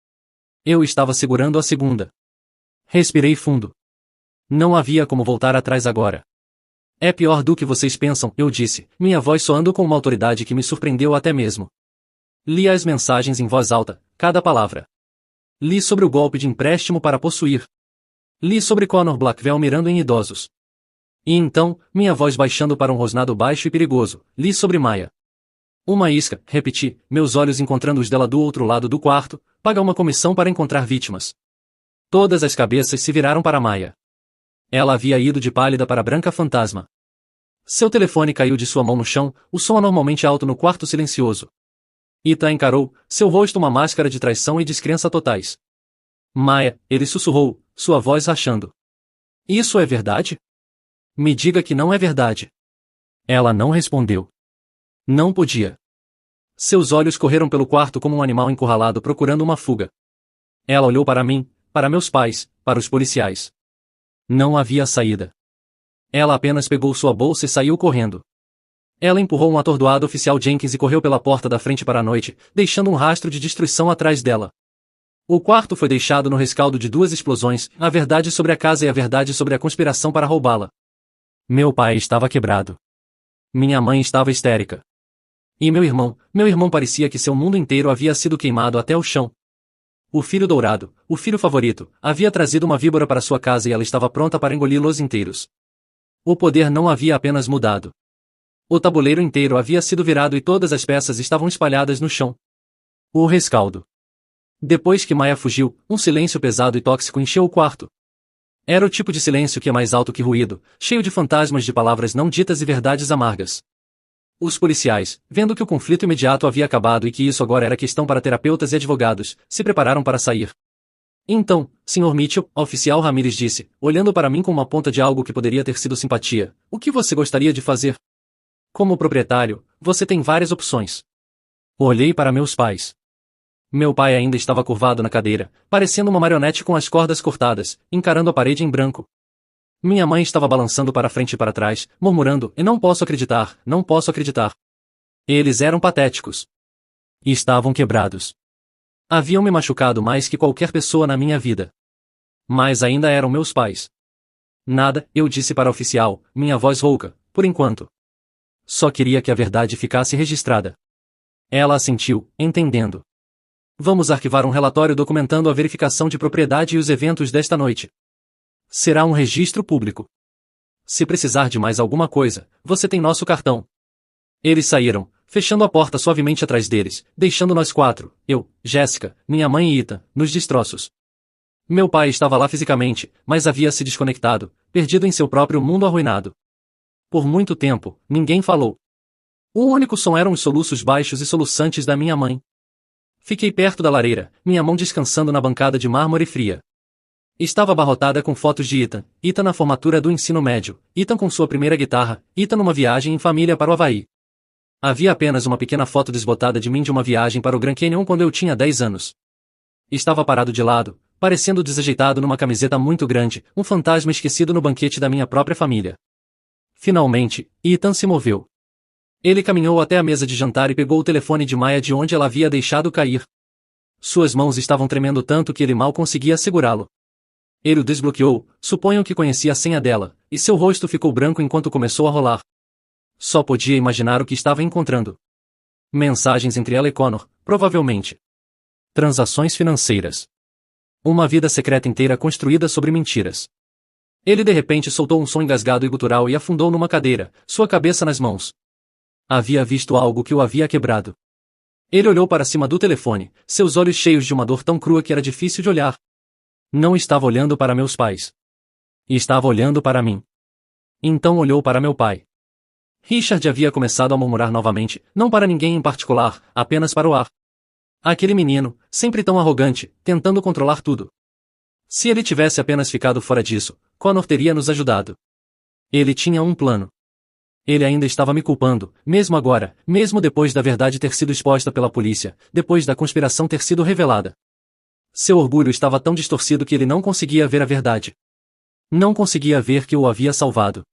Eu estava segurando a segunda. Respirei fundo. Não havia como voltar atrás agora. É pior do que vocês pensam, eu disse, minha voz soando com uma autoridade que me surpreendeu até mesmo. Li as mensagens em voz alta, cada palavra. Li sobre o golpe de empréstimo para possuir. Li sobre Connor Blackwell mirando em idosos. E então, minha voz baixando para um rosnado baixo e perigoso, li sobre Maia. Uma isca, repeti, meus olhos encontrando os dela do outro lado do quarto, paga uma comissão para encontrar vítimas. Todas as cabeças se viraram para Maia. Ela havia ido de pálida para branca fantasma. Seu telefone caiu de sua mão no chão, o som anormalmente alto no quarto silencioso. Ethan encarou, seu rosto uma máscara de traição e descrença totais. Maia, ele sussurrou, sua voz rachando. Isso é verdade? Me diga que não é verdade. Ela não respondeu. Não podia. Seus olhos correram pelo quarto como um animal encurralado procurando uma fuga. Ela olhou para mim, para meus pais, para os policiais. Não havia saída. Ela apenas pegou sua bolsa e saiu correndo. Ela empurrou um atordoado oficial Jenkins e correu pela porta da frente para a noite, deixando um rastro de destruição atrás dela. O quarto foi deixado no rescaldo de duas explosões, a verdade sobre a casa e a verdade sobre a conspiração para roubá-la. Meu pai estava quebrado. Minha mãe estava histérica. E meu irmão parecia que seu mundo inteiro havia sido queimado até o chão. O filho dourado, o filho favorito, havia trazido uma víbora para sua casa e ela estava pronta para engoli-los inteiros. O poder não havia apenas mudado. O tabuleiro inteiro havia sido virado e todas as peças estavam espalhadas no chão. O rescaldo. Depois que Maia fugiu, um silêncio pesado e tóxico encheu o quarto. Era o tipo de silêncio que é mais alto que ruído, cheio de fantasmas de palavras não ditas e verdades amargas. Os policiais, vendo que o conflito imediato havia acabado e que isso agora era questão para terapeutas e advogados, se prepararam para sair. Então, Sr. Mitchell, a oficial Ramirez disse, olhando para mim com uma ponta de algo que poderia ter sido simpatia, o que você gostaria de fazer? Como proprietário, você tem várias opções. Olhei para meus pais. Meu pai ainda estava curvado na cadeira, parecendo uma marionete com as cordas cortadas, encarando a parede em branco. Minha mãe estava balançando para frente e para trás, murmurando, e não posso acreditar, não posso acreditar. Eles eram patéticos. E estavam quebrados. Haviam me machucado mais que qualquer pessoa na minha vida. Mas ainda eram meus pais. Nada, eu disse para a oficial, minha voz rouca, por enquanto. Só queria que a verdade ficasse registrada. Ela assentiu, entendendo. Vamos arquivar um relatório documentando a verificação de propriedade e os eventos desta noite. Será um registro público. Se precisar de mais alguma coisa, você tem nosso cartão. Eles saíram, fechando a porta suavemente atrás deles, deixando nós quatro, eu, Jéssica, minha mãe e Ethan, nos destroços. Meu pai estava lá fisicamente, mas havia se desconectado, perdido em seu próprio mundo arruinado. Por muito tempo, ninguém falou. O único som eram os soluços baixos e soluçantes da minha mãe. Fiquei perto da lareira, minha mão descansando na bancada de mármore fria. Estava abarrotada com fotos de Ethan, Ethan na formatura do ensino médio, Ethan com sua primeira guitarra, Ethan numa viagem em família para o Havaí. Havia apenas uma pequena foto desbotada de mim de uma viagem para o Grand Canyon quando eu tinha 10 anos. Estava parado de lado, parecendo desajeitado numa camiseta muito grande, um fantasma esquecido no banquete da minha própria família. Finalmente, Ethan se moveu. Ele caminhou até a mesa de jantar e pegou o telefone de Maia de onde ela havia deixado cair. Suas mãos estavam tremendo tanto que ele mal conseguia segurá-lo. Ele o desbloqueou, suponho que conhecia a senha dela, e seu rosto ficou branco enquanto começou a rolar. Só podia imaginar o que estava encontrando. Mensagens entre ela e Connor, provavelmente. Transações financeiras. Uma vida secreta inteira construída sobre mentiras. Ele de repente soltou um som engasgado e gutural e afundou numa cadeira, sua cabeça nas mãos. Havia visto algo que o havia quebrado. Ele olhou para cima do telefone, seus olhos cheios de uma dor tão crua que era difícil de olhar. Não estava olhando para meus pais. Estava olhando para mim. Então olhou para meu pai. Richard havia começado a murmurar novamente, não para ninguém em particular, apenas para o ar. Aquele menino, sempre tão arrogante, tentando controlar tudo. Se ele tivesse apenas ficado fora disso, Connor teria nos ajudado. Ele tinha um plano. Ele ainda estava me culpando, mesmo agora, mesmo depois da verdade ter sido exposta pela polícia, depois da conspiração ter sido revelada. Seu orgulho estava tão distorcido que ele não conseguia ver a verdade. Não conseguia ver que o havia salvado.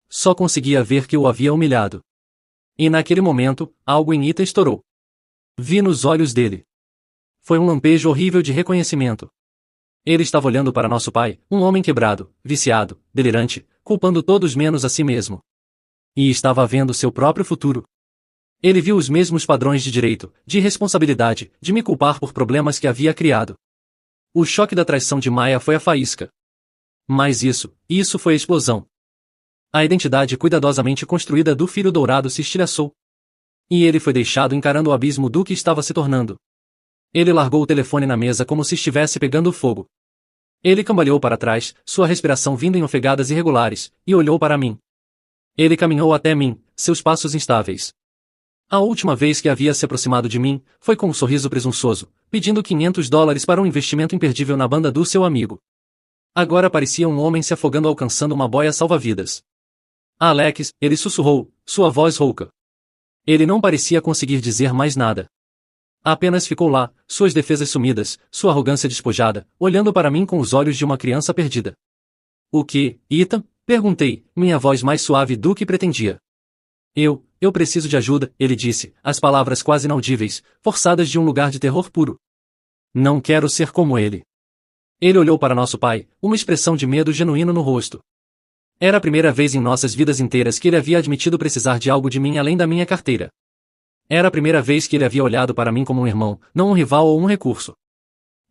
Só conseguia ver que o havia humilhado. E naquele momento, algo em Ethan estourou. Vi nos olhos dele. Foi um lampejo horrível de reconhecimento. Ele estava olhando para nosso pai, um homem quebrado, viciado, delirante, culpando todos menos a si mesmo. E estava vendo seu próprio futuro. Ele viu os mesmos padrões de direito, de responsabilidade, de me culpar por problemas que havia criado. O choque da traição de Maia foi a faísca. Mas isso foi a explosão. A identidade cuidadosamente construída do filho dourado se estilhaçou. E ele foi deixado encarando o abismo do que estava se tornando. Ele largou o telefone na mesa como se estivesse pegando fogo. Ele cambaleou para trás, sua respiração vindo em ofegadas irregulares, e olhou para mim. Ele caminhou até mim, seus passos instáveis. A última vez que havia se aproximado de mim, foi com um sorriso presunçoso, pedindo $500 para um investimento imperdível na banda do seu amigo. Agora parecia um homem se afogando alcançando uma boia salva-vidas. Alex, ele sussurrou, sua voz rouca. Ele não parecia conseguir dizer mais nada. Apenas ficou lá, suas defesas sumidas, sua arrogância despojada, olhando para mim com os olhos de uma criança perdida. O que, Ethan? Perguntei, minha voz mais suave do que pretendia. Eu preciso de ajuda, ele disse, as palavras quase inaudíveis, forçadas de um lugar de terror puro. Não quero ser como ele. Ele olhou para nosso pai, uma expressão de medo genuíno no rosto. Era a primeira vez em nossas vidas inteiras que ele havia admitido precisar de algo de mim além da minha carteira. Era a primeira vez que ele havia olhado para mim como um irmão, não um rival ou um recurso.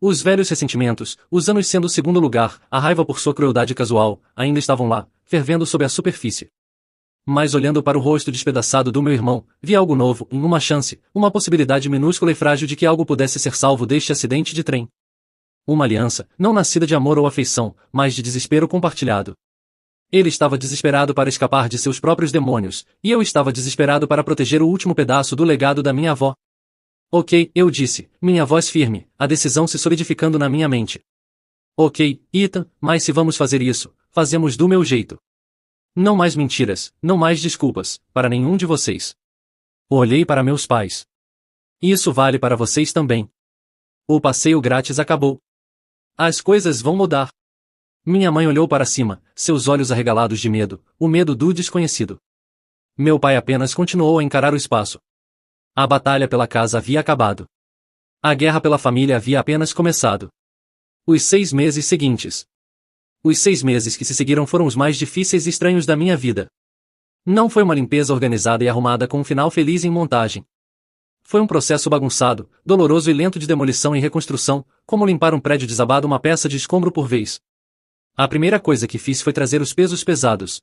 Os velhos ressentimentos, os anos sendo o segundo lugar, a raiva por sua crueldade casual, ainda estavam lá, fervendo sob a superfície. Mas olhando para o rosto despedaçado do meu irmão, vi algo novo, uma chance, uma possibilidade minúscula e frágil de que algo pudesse ser salvo deste acidente de trem. Uma aliança, não nascida de amor ou afeição, mas de desespero compartilhado. Ele estava desesperado para escapar de seus próprios demônios, e eu estava desesperado para proteger o último pedaço do legado da minha avó. Ok, eu disse, minha voz firme, a decisão se solidificando na minha mente. Ok, Ethan, mas se vamos fazer isso, fazemos do meu jeito. Não mais mentiras, não mais desculpas, para nenhum de vocês. Olhei para meus pais. Isso vale para vocês também. O passeio grátis acabou. As coisas vão mudar. Minha mãe olhou para cima, seus olhos arregalados de medo, o medo do desconhecido. Meu pai apenas continuou a encarar o espaço. A batalha pela casa havia acabado. A guerra pela família havia apenas começado. Os 6 meses seguintes. Os 6 meses que se seguiram foram os mais difíceis e estranhos da minha vida. Não foi uma limpeza organizada e arrumada com um final feliz em montagem. Foi um processo bagunçado, doloroso e lento de demolição e reconstrução, como limpar um prédio desabado uma peça de escombro por vez. A primeira coisa que fiz foi trazer os pesos pesados.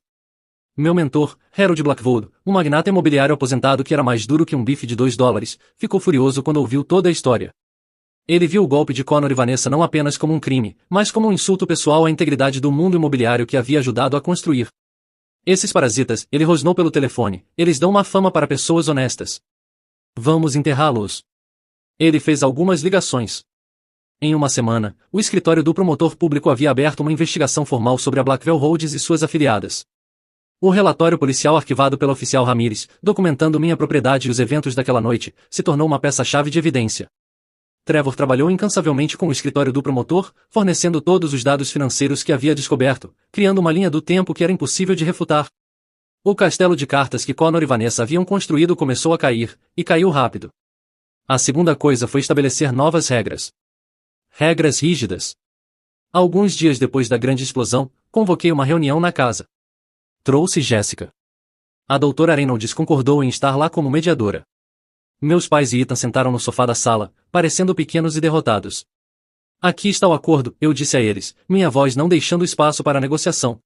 Meu mentor, Harold Blackwood, um magnata imobiliário aposentado que era mais duro que um bife de $2, ficou furioso quando ouviu toda a história. Ele viu o golpe de Connor e Vanessa não apenas como um crime, mas como um insulto pessoal à integridade do mundo imobiliário que havia ajudado a construir. Esses parasitas, ele rosnou pelo telefone, eles dão uma fama para pessoas honestas. Vamos enterrá-los. Ele fez algumas ligações. Em uma semana, o escritório do promotor público havia aberto uma investigação formal sobre a Blackwell Holdings e suas afiliadas. O relatório policial arquivado pelo oficial Ramírez, documentando minha propriedade e os eventos daquela noite, se tornou uma peça-chave de evidência. Trevor trabalhou incansavelmente com o escritório do promotor, fornecendo todos os dados financeiros que havia descoberto, criando uma linha do tempo que era impossível de refutar. O castelo de cartas que Connor e Vanessa haviam construído começou a cair, e caiu rápido. A segunda coisa foi estabelecer novas regras. Regras rígidas. Alguns dias depois da grande explosão, convoquei uma reunião na casa. Trouxe Jéssica. A doutora Reynolds concordou em estar lá como mediadora. Meus pais e Ethan sentaram no sofá da sala, parecendo pequenos e derrotados. Aqui está o acordo, eu disse a eles, minha voz não deixando espaço para a negociação.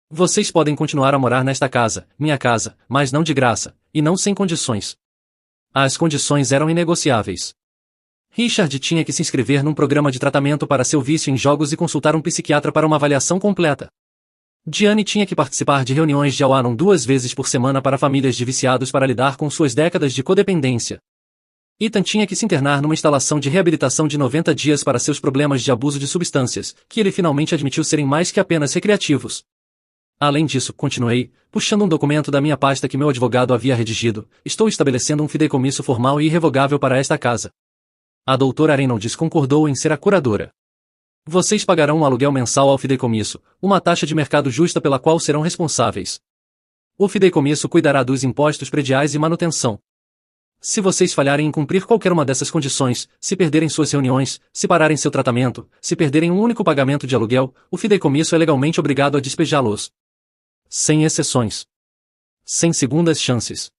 Vocês podem continuar a morar nesta casa, minha casa, mas não de graça, e não sem condições. As condições eram inegociáveis. Richard tinha que se inscrever num programa de tratamento para seu vício em jogos e consultar um psiquiatra para uma avaliação completa. Diane tinha que participar de reuniões de Ao-Anon 2 vezes por semana para famílias de viciados para lidar com suas décadas de codependência. Ethan tinha que se internar numa instalação de reabilitação de 90 dias para seus problemas de abuso de substâncias, que ele finalmente admitiu serem mais que apenas recreativos. Além disso, continuei, puxando um documento da minha pasta que meu advogado havia redigido, estou estabelecendo um fideicomisso formal e irrevogável para esta casa. A doutora Reynolds concordou em ser a curadora. Vocês pagarão um aluguel mensal ao fideicomisso, uma taxa de mercado justa pela qual serão responsáveis. O fideicomisso cuidará dos impostos prediais e manutenção. Se vocês falharem em cumprir qualquer uma dessas condições, se perderem suas reuniões, se pararem seu tratamento, se perderem um único pagamento de aluguel, o fideicomisso é legalmente obrigado a despejá-los. Sem exceções. Sem segundas chances.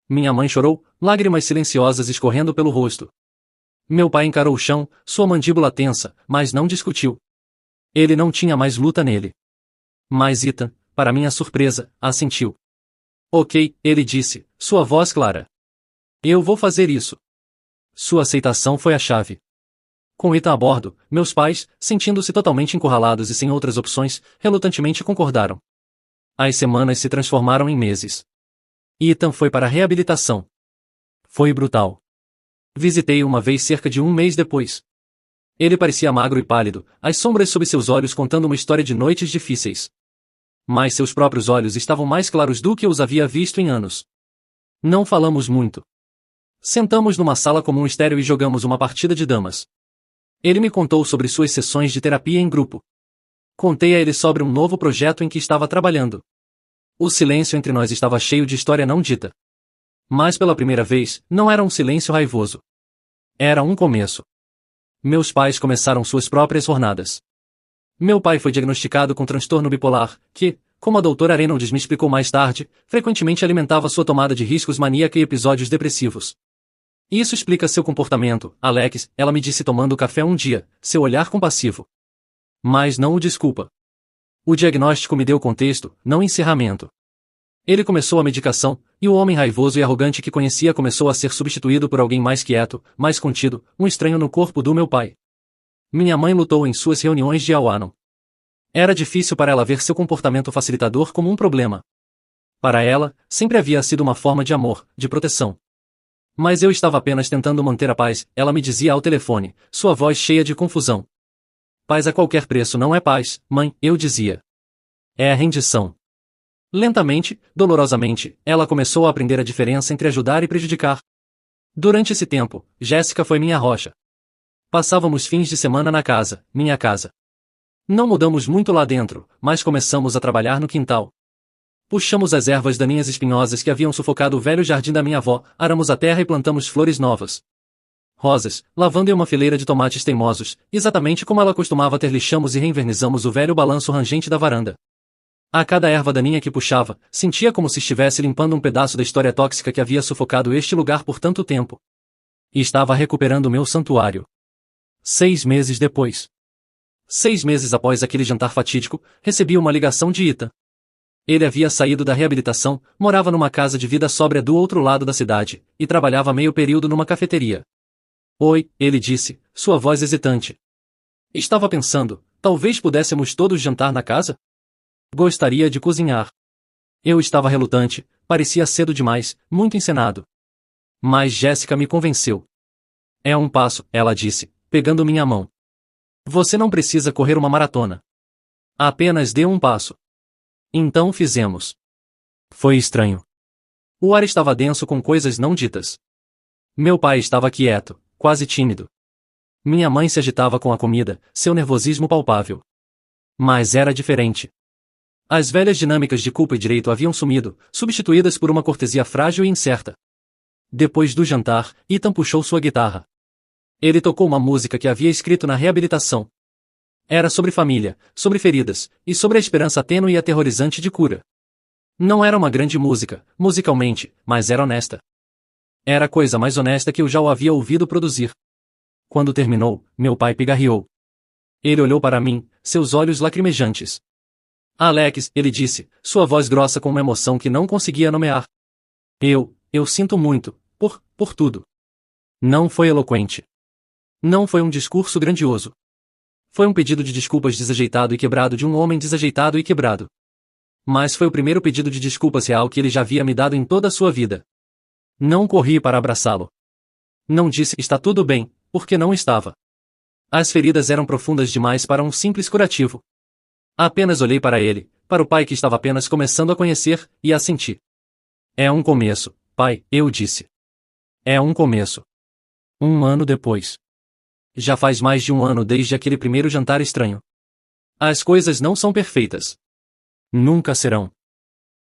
Minha mãe chorou, lágrimas silenciosas escorrendo pelo rosto. Meu pai encarou o chão, sua mandíbula tensa, mas não discutiu. Ele não tinha mais luta nele. Mas Ethan, para minha surpresa, assentiu. Ok, ele disse, sua voz clara. Eu vou fazer isso. Sua aceitação foi a chave. Com Ethan a bordo, meus pais, sentindo-se totalmente encurralados e sem outras opções, relutantemente concordaram. As semanas se transformaram em meses. Ethan foi para a reabilitação. Foi brutal. Visitei-o uma vez cerca de um mês depois. Ele parecia magro e pálido, as sombras sob seus olhos contando uma história de noites difíceis. Mas seus próprios olhos estavam mais claros do que eu os havia visto em anos. Não falamos muito. Sentamos numa sala comum estéril e jogamos uma partida de damas. Ele me contou sobre suas sessões de terapia em grupo. Contei a ele sobre um novo projeto em que estava trabalhando. O silêncio entre nós estava cheio de história não dita. Mas pela primeira vez, não era um silêncio raivoso. Era um começo. Meus pais começaram suas próprias jornadas. Meu pai foi diagnosticado com transtorno bipolar, que, como a doutora Reynolds me explicou mais tarde, frequentemente alimentava sua tomada de riscos maníaca e episódios depressivos. Isso explica seu comportamento, Alex, ela me disse tomando café um dia, seu olhar compassivo. Mas não o desculpa. O diagnóstico me deu contexto, não encerramento. Ele começou a medicação, e o homem raivoso e arrogante que conhecia começou a ser substituído por alguém mais quieto, mais contido, um estranho no corpo do meu pai. Minha mãe lutou em suas reuniões de Al-Anon. Era difícil para ela ver seu comportamento facilitador como um problema. Para ela, sempre havia sido uma forma de amor, de proteção. Mas eu estava apenas tentando manter a paz, ela me dizia ao telefone, sua voz cheia de confusão. Paz a qualquer preço não é paz, mãe, eu dizia. É a rendição. Lentamente, dolorosamente, ela começou a aprender a diferença entre ajudar e prejudicar. Durante esse tempo, Jéssica foi minha rocha. Passávamos fins de semana na casa, minha casa. Não mudamos muito lá dentro, mas começamos a trabalhar no quintal. Puxamos as ervas daninhas espinhosas que haviam sufocado o velho jardim da minha avó, aramos a terra e plantamos flores novas. Rosas, lavanda e uma fileira de tomates teimosos, exatamente como ela costumava ter, lixamos e reinvernizamos o velho balanço rangente da varanda. A cada erva daninha que puxava, sentia como se estivesse limpando um pedaço da história tóxica que havia sufocado este lugar por tanto tempo. E estava recuperando meu santuário. 6 meses depois. 6 meses após aquele jantar fatídico, recebi uma ligação de Ethan. Ele havia saído da reabilitação, morava numa casa de vida sóbria do outro lado da cidade, e trabalhava meio período numa cafeteria. Oi, ele disse, sua voz hesitante. Estava pensando, talvez pudéssemos todos jantar na casa? Gostaria de cozinhar. Eu estava relutante, parecia cedo demais, muito encenado. Mas Jéssica me convenceu. É um passo, ela disse, pegando minha mão. Você não precisa correr uma maratona. Apenas dê um passo. Então fizemos. Foi estranho. O ar estava denso com coisas não ditas. Meu pai estava quieto, quase tímido. Minha mãe se agitava com a comida, seu nervosismo palpável. Mas era diferente. As velhas dinâmicas de culpa e direito haviam sumido, substituídas por uma cortesia frágil e incerta. Depois do jantar, Ethan puxou sua guitarra. Ele tocou uma música que havia escrito na reabilitação. Era sobre família, sobre feridas, e sobre a esperança tênue e aterrorizante de cura. Não era uma grande música, musicalmente, mas era honesta. Era a coisa mais honesta que eu já o havia ouvido produzir. Quando terminou, meu pai pigarreou. Ele olhou para mim, seus olhos lacrimejantes. Alex, ele disse, sua voz grossa com uma emoção que não conseguia nomear. Eu sinto muito, por tudo. Não foi eloquente. Não foi um discurso grandioso. Foi um pedido de desculpas desajeitado e quebrado de um homem desajeitado e quebrado. Mas foi o primeiro pedido de desculpas real que ele já havia me dado em toda a sua vida. Não corri para abraçá-lo. Não disse, está tudo bem, porque não estava. As feridas eram profundas demais para um simples curativo. Apenas olhei para ele, para o pai que estava apenas começando a conhecer, e assenti. É um começo, pai, eu disse. É um começo. 1 ano depois. Já faz mais de 1 ano desde aquele primeiro jantar estranho. As coisas não são perfeitas. Nunca serão.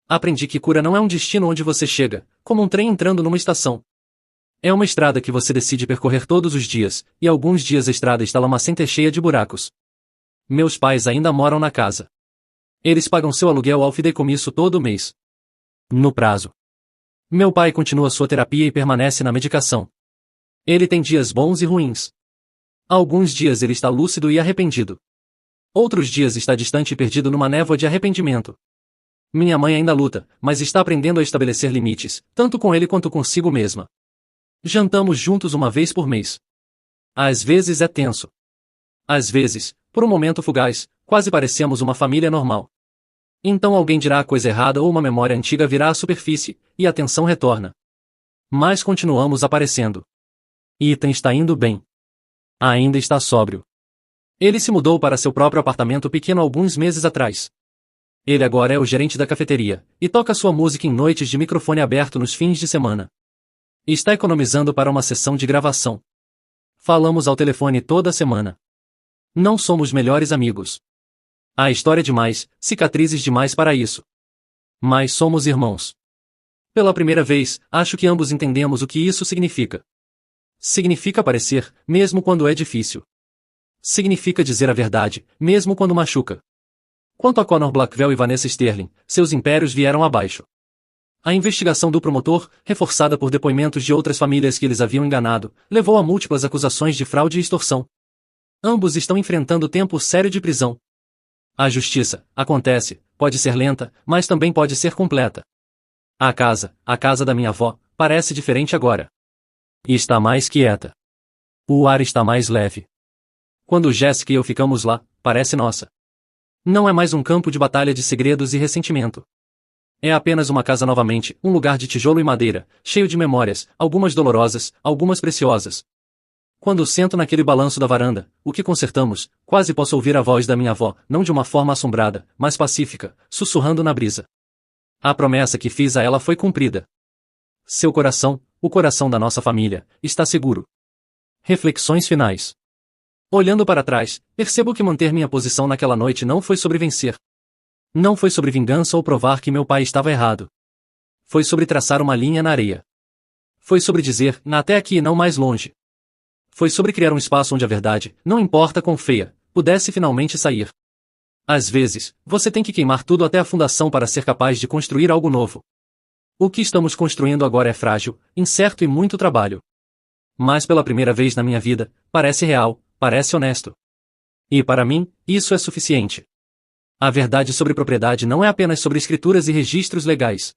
Aprendi que cura não é um destino onde você chega, como um trem entrando numa estação. É uma estrada que você decide percorrer todos os dias, e alguns dias a estrada está lamacenta e cheia de buracos. Meus pais ainda moram na casa. Eles pagam seu aluguel ao fideicomisso todo mês. No prazo. Meu pai continua sua terapia e permanece na medicação. Ele tem dias bons e ruins. Alguns dias ele está lúcido e arrependido. Outros dias está distante e perdido numa névoa de arrependimento. Minha mãe ainda luta, mas está aprendendo a estabelecer limites, tanto com ele quanto consigo mesma. Jantamos juntos uma vez por mês. Às vezes é tenso. Às vezes, por um momento fugaz, quase parecemos uma família normal. Então alguém dirá a coisa errada ou uma memória antiga virá à superfície, e a tensão retorna. Mas continuamos aparecendo. Ethan está indo bem. Ainda está sóbrio. Ele se mudou para seu próprio apartamento pequeno alguns meses atrás. Ele agora é o gerente da cafeteria, e toca sua música em noites de microfone aberto nos fins de semana. Está economizando para uma sessão de gravação. Falamos ao telefone toda semana. Não somos melhores amigos. Há história demais, cicatrizes demais para isso. Mas somos irmãos. Pela primeira vez, acho que ambos entendemos o que isso significa. Significa aparecer, mesmo quando é difícil. Significa dizer a verdade, mesmo quando machuca. Quanto a Connor Blackwell e Vanessa Sterling, seus impérios vieram abaixo. A investigação do promotor, reforçada por depoimentos de outras famílias que eles haviam enganado, levou a múltiplas acusações de fraude e extorsão. Ambos estão enfrentando tempo sério de prisão. A justiça, acontece, pode ser lenta, mas também pode ser completa. A casa da minha avó, parece diferente agora. E está mais quieta. O ar está mais leve. Quando Jessica e eu ficamos lá, parece nossa. Não é mais um campo de batalha de segredos e ressentimento. É apenas uma casa novamente, um lugar de tijolo e madeira, cheio de memórias, algumas dolorosas, algumas preciosas. Quando sento naquele balanço da varanda, o que consertamos, quase posso ouvir a voz da minha avó, não de uma forma assombrada, mas pacífica, sussurrando na brisa. A promessa que fiz a ela foi cumprida. Seu coração, o coração da nossa família, está seguro. Reflexões finais. Olhando para trás, percebo que manter minha posição naquela noite não foi sobre vencer. Não foi sobre vingança ou provar que meu pai estava errado. Foi sobre traçar uma linha na areia. Foi sobre dizer, até aqui e não mais longe. Foi sobre criar um espaço onde a verdade, não importa quão feia, pudesse finalmente sair. Às vezes, você tem que queimar tudo até a fundação para ser capaz de construir algo novo. O que estamos construindo agora é frágil, incerto e muito trabalho. Mas pela primeira vez na minha vida, parece real, parece honesto. E para mim, isso é suficiente. A verdade sobre propriedade não é apenas sobre escrituras e registros legais.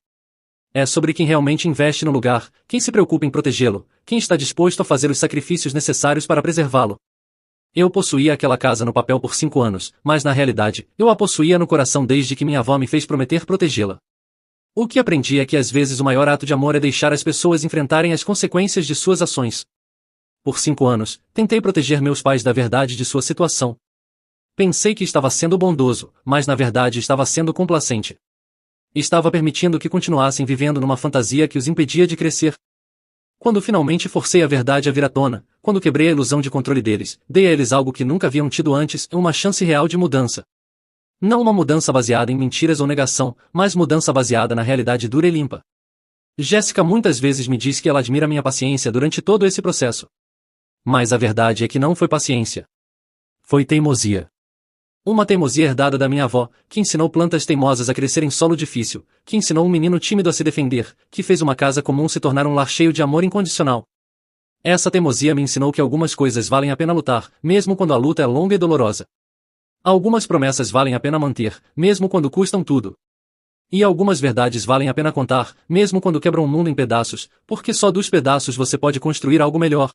É sobre quem realmente investe no lugar, quem se preocupa em protegê-lo, quem está disposto a fazer os sacrifícios necessários para preservá-lo. Eu possuía aquela casa no papel por 5 anos, mas na realidade, eu a possuía no coração desde que minha avó me fez prometer protegê-la. O que aprendi é que às vezes o maior ato de amor é deixar as pessoas enfrentarem as consequências de suas ações. Por 5 anos, tentei proteger meus pais da verdade de sua situação. Pensei que estava sendo bondoso, mas na verdade estava sendo complacente. Estava permitindo que continuassem vivendo numa fantasia que os impedia de crescer. Quando finalmente forcei a verdade a vir à tona, quando quebrei a ilusão de controle deles, dei a eles algo que nunca haviam tido antes, uma chance real de mudança. Não uma mudança baseada em mentiras ou negação, mas mudança baseada na realidade dura e limpa. Jéssica muitas vezes me diz que ela admira minha paciência durante todo esse processo. Mas a verdade é que não foi paciência. Foi teimosia. Uma teimosia herdada da minha avó, que ensinou plantas teimosas a crescer em solo difícil, que ensinou um menino tímido a se defender, que fez uma casa comum se tornar um lar cheio de amor incondicional. Essa teimosia me ensinou que algumas coisas valem a pena lutar, mesmo quando a luta é longa e dolorosa. Algumas promessas valem a pena manter, mesmo quando custam tudo. E algumas verdades valem a pena contar, mesmo quando quebram o mundo em pedaços, porque só dos pedaços você pode construir algo melhor.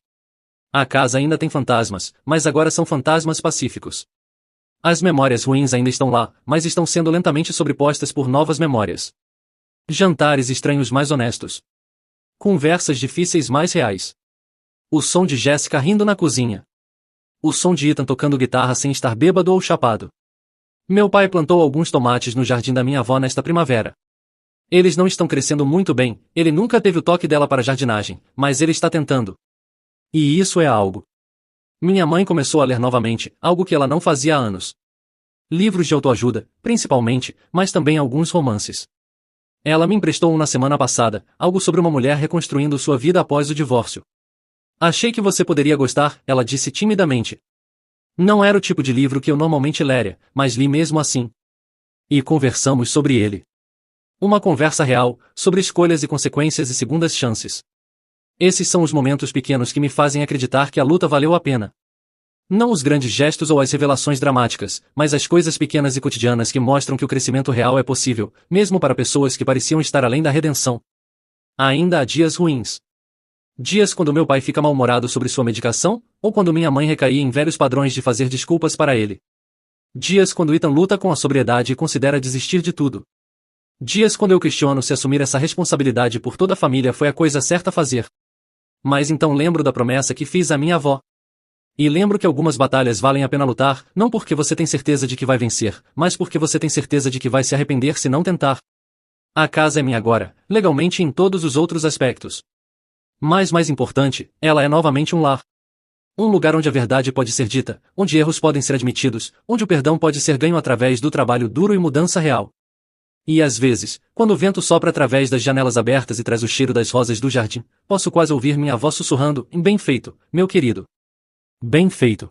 A casa ainda tem fantasmas, mas agora são fantasmas pacíficos. As memórias ruins ainda estão lá, mas estão sendo lentamente sobrepostas por novas memórias. Jantares estranhos mais honestos. Conversas difíceis mais reais. O som de Jéssica rindo na cozinha. O som de Ethan tocando guitarra sem estar bêbado ou chapado. Meu pai plantou alguns tomates no jardim da minha avó nesta primavera. Eles não estão crescendo muito bem, ele nunca teve o toque dela para jardinagem, mas ele está tentando. E isso é algo. Minha mãe começou a ler novamente, algo que ela não fazia há anos. Livros de autoajuda, principalmente, mas também alguns romances. Ela me emprestou um na semana passada, algo sobre uma mulher reconstruindo sua vida após o divórcio. Achei que você poderia gostar, ela disse timidamente. Não era o tipo de livro que eu normalmente leria, mas li mesmo assim. E conversamos sobre ele. Uma conversa real, sobre escolhas e consequências e segundas chances. Esses são os momentos pequenos que me fazem acreditar que a luta valeu a pena. Não os grandes gestos ou as revelações dramáticas, mas as coisas pequenas e cotidianas que mostram que o crescimento real é possível, mesmo para pessoas que pareciam estar além da redenção. Ainda há dias ruins. Dias quando meu pai fica mal-humorado sobre sua medicação, ou quando minha mãe recaía em velhos padrões de fazer desculpas para ele. Dias quando Ethan luta com a sobriedade e considera desistir de tudo. Dias quando eu questiono se assumir essa responsabilidade por toda a família foi a coisa certa a fazer. Mas então lembro da promessa que fiz à minha avó. E lembro que algumas batalhas valem a pena lutar, não porque você tem certeza de que vai vencer, mas porque você tem certeza de que vai se arrepender se não tentar. A casa é minha agora, legalmente e em todos os outros aspectos. Mas mais importante, ela é novamente um lar. Um lugar onde a verdade pode ser dita, onde erros podem ser admitidos, onde o perdão pode ser ganho através do trabalho duro e mudança real. E às vezes, quando o vento sopra através das janelas abertas e traz o cheiro das rosas do jardim, posso quase ouvir minha avó sussurrando, bem feito, meu querido. Bem feito.